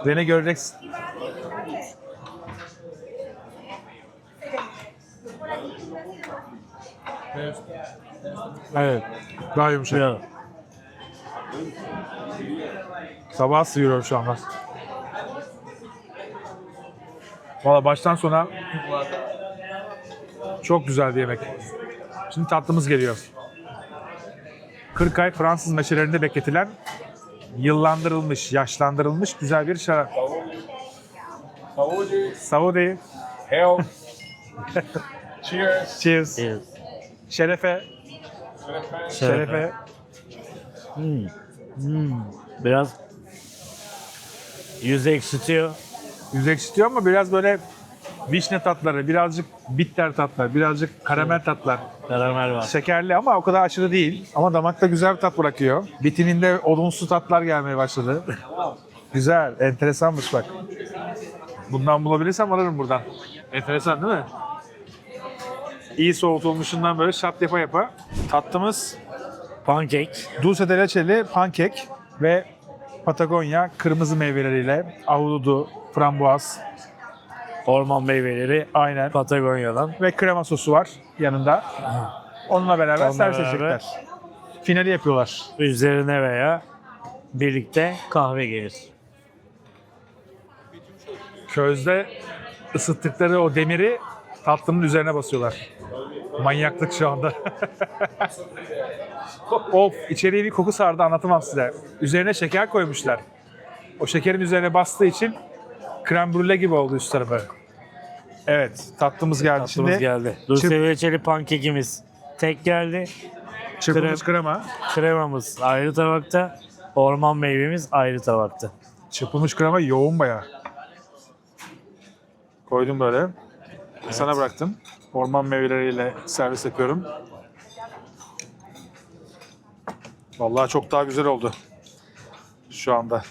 Dene göreceksin. Evet. Daha yumuşak. Biraz. Sabah sıyırıyorum şu anda. Valla baştan sona çok güzel bir yemek. Şimdi tatlımız geliyor. 40 ay Fransız meşelerinde bekletilen, yıllandırılmış, yaşlandırılmış güzel bir şarap. Saúde, Saudi, health, cheers. cheers, Evet. şerefe, şerefe. Biraz yüz ekşitiyor. Yüz ekşitiyor ama biraz böyle vişne tatları, birazcık bitter tatlar, birazcık karamel tatlar. Karamel var. Şekerli ama o kadar aşırı değil. Ama damakta güzel bir tat bırakıyor. Bitiminde odunsu tatlar gelmeye başladı. Güzel, enteresanmış bak. Bundan bulabilirsem alırım buradan. Enteresan değil mi? İyi soğutulmuşundan böyle şat yapa yapa. Tatlımız Pancake. dulce de leche'li pankek ve Patagonya kırmızı meyveleriyle ahududu, frambuaz, Orman meyveleri. aynen Patagonya'dan. ve krema sosu var yanında. Onunla beraber Onunla servis beraber. edecekler. Finali yapıyorlar. Üzerine veya birlikte kahve gelir. Közde ısıttıkları o demiri tatlının üzerine basıyorlar. Manyaklık şu anda. Of, içeriye bir koku sardı, anlatamam size. Üzerine şeker koymuşlar. O şekerin üzerine bastığı için krem brûlée gibi oldu üst tarafı. Evet, tatlımız geldi. Tatlımız Şimdi geldi. Dulce de leche'li pankekimiz tek geldi. çırpılmış krema. Kremamız ayrı tabakta. Orman meyvemiz ayrı tabakta. Çırpılmış krema yoğun bayağı. Koydum böyle. Sana bıraktım. Orman meyveleriyle servis yapıyorum. Vallahi çok daha güzel oldu. Şu anda.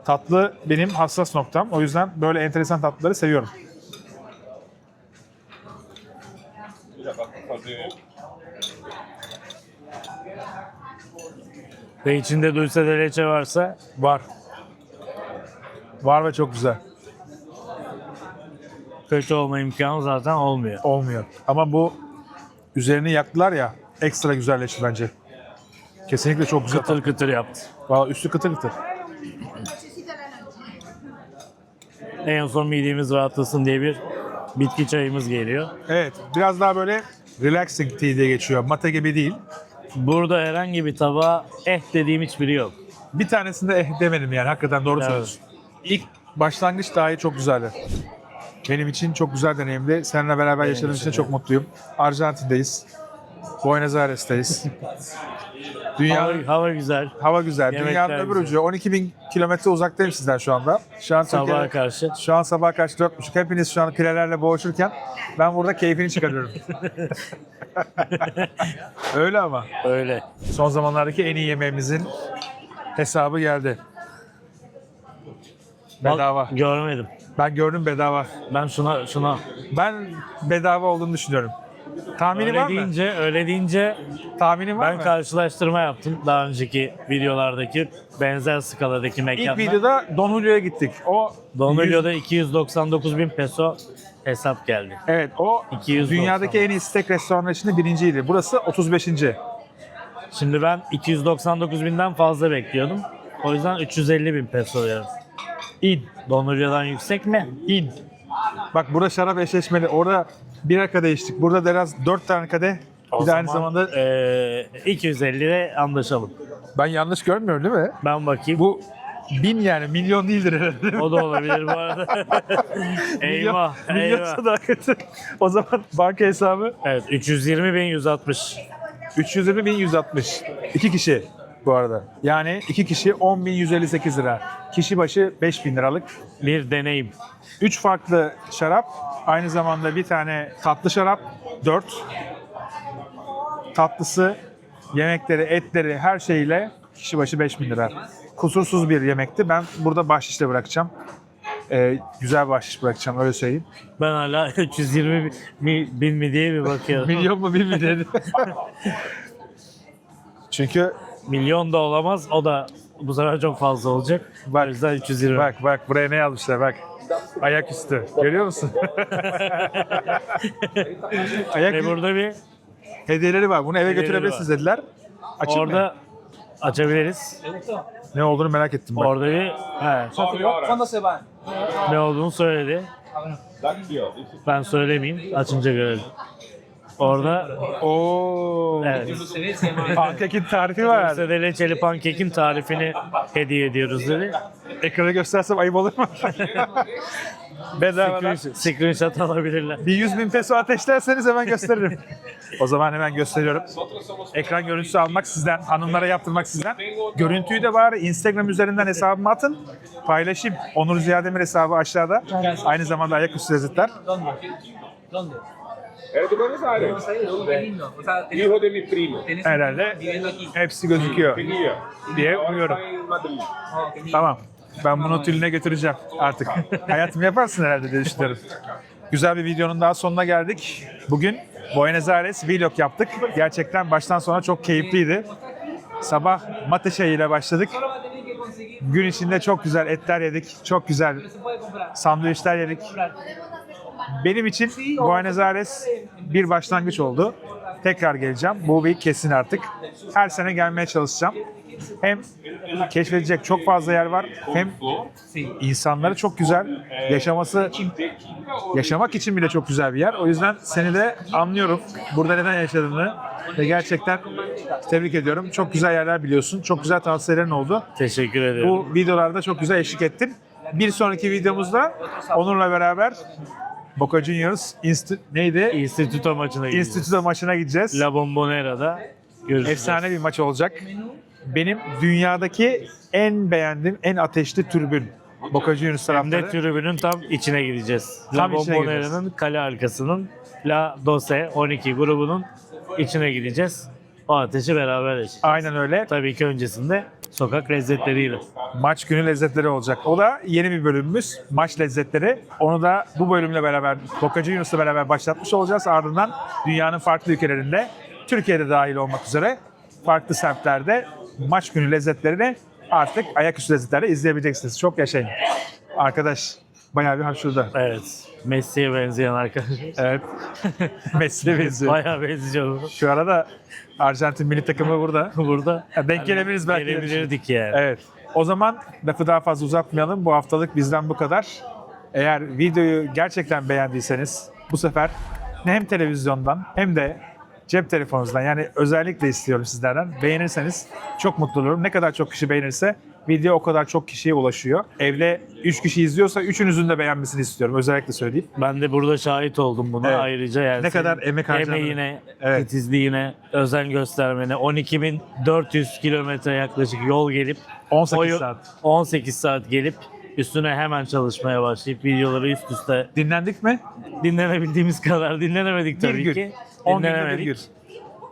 Tatlı benim hassas noktam. O yüzden böyle enteresan tatlıları seviyorum. Já dá pra fazer. Ve içinde dulce de leche varsa Var. Var ve çok güzel. kötü olma imkanı zaten olmuyor. Olmuyor. Ama bu üzerini yaktılar ya, ekstra güzelleşti bence. Kesinlikle çok güzel. Kıtır kıtır yaptı. Vallahi üstü kıtır kıtır. En son midemiz rahatlasın diye bir bitki çayımız geliyor. Evet, biraz daha böyle relaxing tea diye geçiyor. Mate gibi değil. Burada herhangi bir tabağa dediğim hiçbiri yok. Bir tanesinde demedim yani, hakikaten doğru Evet. söylüyorsun. İlk başlangıç dahi çok güzeldi. Benim için çok güzel deneyimdi. Seninle beraber yaşadığım için çok mutluyum. Arjantin'deyiz. Buenos Aires'teyiz. Dünya, Hava güzel. hava güzel. Yemekler Dünyanın öbür güzel. ucu. 12.000 kilometre uzaktayım sizden şu anda. Şu an Sabaha Türkiye'de, karşı. şu an sabah kaç? 4.30. Hepiniz şu an pirelerle boğuşurken ben burada keyfini çıkarıyorum. Öyle ama. Öyle. Son zamanlardaki en iyi yemeğimizin hesabı geldi. Bedava. Bak, görmedim. Ben gördüm, bedava. Ben şuna Ben bedava olduğunu düşünüyorum. Tahmini var mı? öyle deyince Tahminin var ben mı? karşılaştırma yaptım daha önceki videolardaki benzer skaladaki İlk mekanlar. videoda Don Julio'ya gittik. O Don Julio'da 299.000 peso hesap geldi. evet, o 290. dünyadaki en iyi steak restoranı içinde birinciydi. Burası 35. Şimdi ben 299.000'den fazla bekliyordum. O yüzden 350.000 peso veriyorum. İn. Don Julio'dan yüksek mi? İn. Bak burada şarap eşleşmeli. Orada birer kadeh içtik. Burada da biraz 4 tane kadeh. Bir de aynı zamanda 250'de anlaşalım. ben yanlış görmüyorum değil mi? Ben bakayım. Bu 1000 yani, milyon değildir herhalde. O da olabilir bu arada. Eyvah, eyvah. Milyonsa daha kötü. O zaman banka hesabı Evet, 320.160. 320.160. 2 kişi bu arada. Yani 2 kişi 10.158 lira. Kişi başı 5.000 liralık. Bir deneyim. 3 farklı şarap. Aynı zamanda bir tane tatlı şarap. 4. Tatlısı, yemekleri, etleri, her şeyle kişi başı 5.000 lira. Kusursuz bir yemekti. Ben burada bahşişle bırakacağım. Güzel bahşiş bırakacağım, öyle söyleyeyim. Ben hala 320.000 mi diye bir bakıyorum. Milyon mu, 1 mi dedi. Çünkü Milyon da olamaz. O da bu sefer çok fazla olacak. O yüzden 320. bak buraya ne yazmışlar bak. Ayaküstü. Görüyor musun? Ayak Ve burada bir hediyeleri var. Bunu eve Hediyeleri götürebilirsiniz dediler. Açayım mı? orada açabiliriz. Ne olduğunu merak ettim bak. Orada bir ne olduğunu söyledi. Ben söylemeyeyim. Açınca görelim. Orada Oo. evet. Pankekin tarifi var. Sade reçeli pankekin tarifini hediye ediyoruz dedi. Ekrana göstersem ayıp olur mu? Bedavadan. Screenshot alabilirler. Bir 100.000 peso ateşlerseniz hemen gösteririm. O zaman hemen gösteriyorum. Ekran görüntüsü almak sizden, hanımlara yaptırmak sizden. Görüntüyü de bari Instagram üzerinden hesabıma atın. Paylaşayım. Onur Ziyademir hesabı aşağıda. Aynı zamanda ayaküstü lezzetler. ¿Eres de Buenos Aires? Hijo de mi primo. Herhalde hepsi gözüküyor Tenía. diye umuyorum. Está en Madrid. Tamam. Ben bunu tüline götüreceğim artık. Hayatımı yaparsın herhalde diye düşünüyorum. Güzel bir videonun daha sonuna geldik. Bugün Buenos Aires vlog yaptık. Gerçekten baştan sona çok keyifliydi. Sabah mate çayıyla başladık. Gün içinde çok güzel etler yedik. Çok güzel sandviçler yedik. Benim için Buenos Aires bir başlangıç oldu. Tekrar geleceğim. Bu bir kesin artık. Her sene gelmeye çalışacağım. Hem keşfedecek çok fazla yer var, hem insanları çok güzel, yaşamak için bile çok güzel bir yer. O yüzden seni de anlıyorum burada neden yaşadığını ve gerçekten tebrik ediyorum. Çok güzel yerler biliyorsun, çok güzel tavsiyelerin oldu. Teşekkür ederim. Bu videolarda çok güzel eşlik ettin. Bir sonraki videomuzda Onur'la beraber Boca Juniors neydi? İnstitüto maçına gideceğiz. İnstitüto maçına gideceğiz. La Bombonera'da görüşeceğiz. Efsane bir maç olacak. Benim dünyadaki en beğendiğim, en ateşli tribün Boca Juniors Hem de taraftarı. tribünün tam içine gideceğiz. Tam La içine Bombonera'nın kale arkasının La Doce 12 grubunun içine gideceğiz. O ateşi beraber yaşayacağız. Aynen öyle. Tabii ki öncesinde sokak lezzetleriyle. Maç günü lezzetleri olacak. O da yeni bir bölümümüz. Maç lezzetleri. Onu da bu bölümle beraber, Boca Juniors'la beraber başlatmış olacağız. Ardından dünyanın farklı ülkelerinde, Türkiye'de dahil olmak üzere farklı semtlerde maç günü lezzetlerini artık ayaküstü lezzetlerde izleyebileceksiniz. Çok yaşayın. Arkadaş bayağı bir hapşurdu. Evet. Messi'ye benzeyen arkadaş. Evet. Messi'ye benziyor. Bayağı benziyor. Şu arada Arjantin milli takımı burada. Burada Denk gelebiliriz belki. gelebilirdik yani. Evet. O zaman lafı daha fazla uzatmayalım. Bu haftalık bizden bu kadar. Eğer videoyu gerçekten beğendiyseniz bu sefer hem televizyondan hem de cep telefonunuzdan, yani özellikle istiyorum sizlerden, beğenirseniz çok mutlu olurum. Ne kadar çok kişi beğenirse video o kadar çok kişiye ulaşıyor. Evde 3 kişi izliyorsa 3'ünüzün de beğenmesini istiyorum. Özellikle söyleyeyim. Ben de burada şahit oldum buna Evet. ayrıca. Yani Ne kadar senin emek harcandığını. emeğine, Evet. titizliğine, özen göstermene, 12.400 kilometre yaklaşık yol gelip 18 saat. 18 saat gelip üstüne hemen çalışmaya başlayıp videoları üst üste Dinlendik mi? dinlenebildiğimiz kadar dinlenemedik tabii gün. ki. 10 günde bir Dinlenemedik. gün.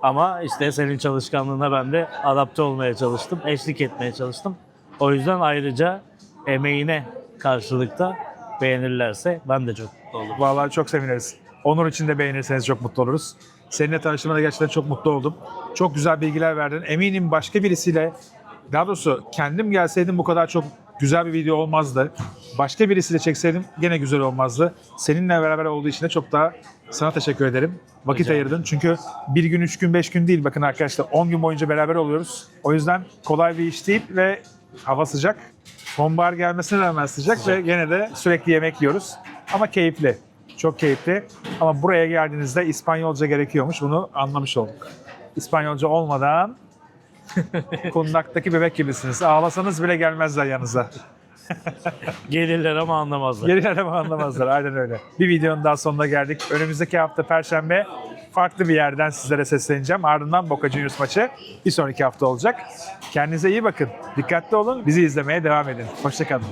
Ama işte senin çalışkanlığına ben de adapte olmaya çalıştım, eşlik etmeye çalıştım. O yüzden ayrıca emeğine karşılıkta beğenirlerse ben de çok mutlu olurum. Vallahi çok seviniriz. Onur için de beğenirseniz çok mutlu oluruz. Seninle tanıştığıma gerçekten çok mutlu oldum. Çok güzel bilgiler verdin. Eminim başka birisiyle, daha doğrusu kendim gelseydim bu kadar çok güzel bir video olmazdı. Başka birisiyle çekseydim gene güzel olmazdı. Seninle beraber olduğu için de çok daha sana teşekkür ederim. Vakit Rica ayırdın. Çünkü bir gün, 3 gün, 5 gün değil. Bakın arkadaşlar 10 gün boyunca beraber oluyoruz. O yüzden kolay bir iş değil ve hava sıcak. Sonbahar gelmesine rağmen sıcak ve gene de sürekli yemek yiyoruz. Ama keyifli. Çok keyifli. Ama buraya geldiğinizde İspanyolca gerekiyormuş. Bunu anlamış olduk. İspanyolca olmadan kundaktaki bebek gibisiniz. Ağlasanız bile gelmezler yanınıza. Gelirler ama anlamazlar. Gelirler ama anlamazlar. Aynen öyle. Bir videonun daha sonuna geldik. Önümüzdeki hafta Perşembe farklı bir yerden sizlere sesleneceğim. Ardından Boca Juniors maçı bir sonraki hafta olacak. Kendinize iyi bakın. Dikkatli olun. Bizi izlemeye devam edin. Hoşça kalın.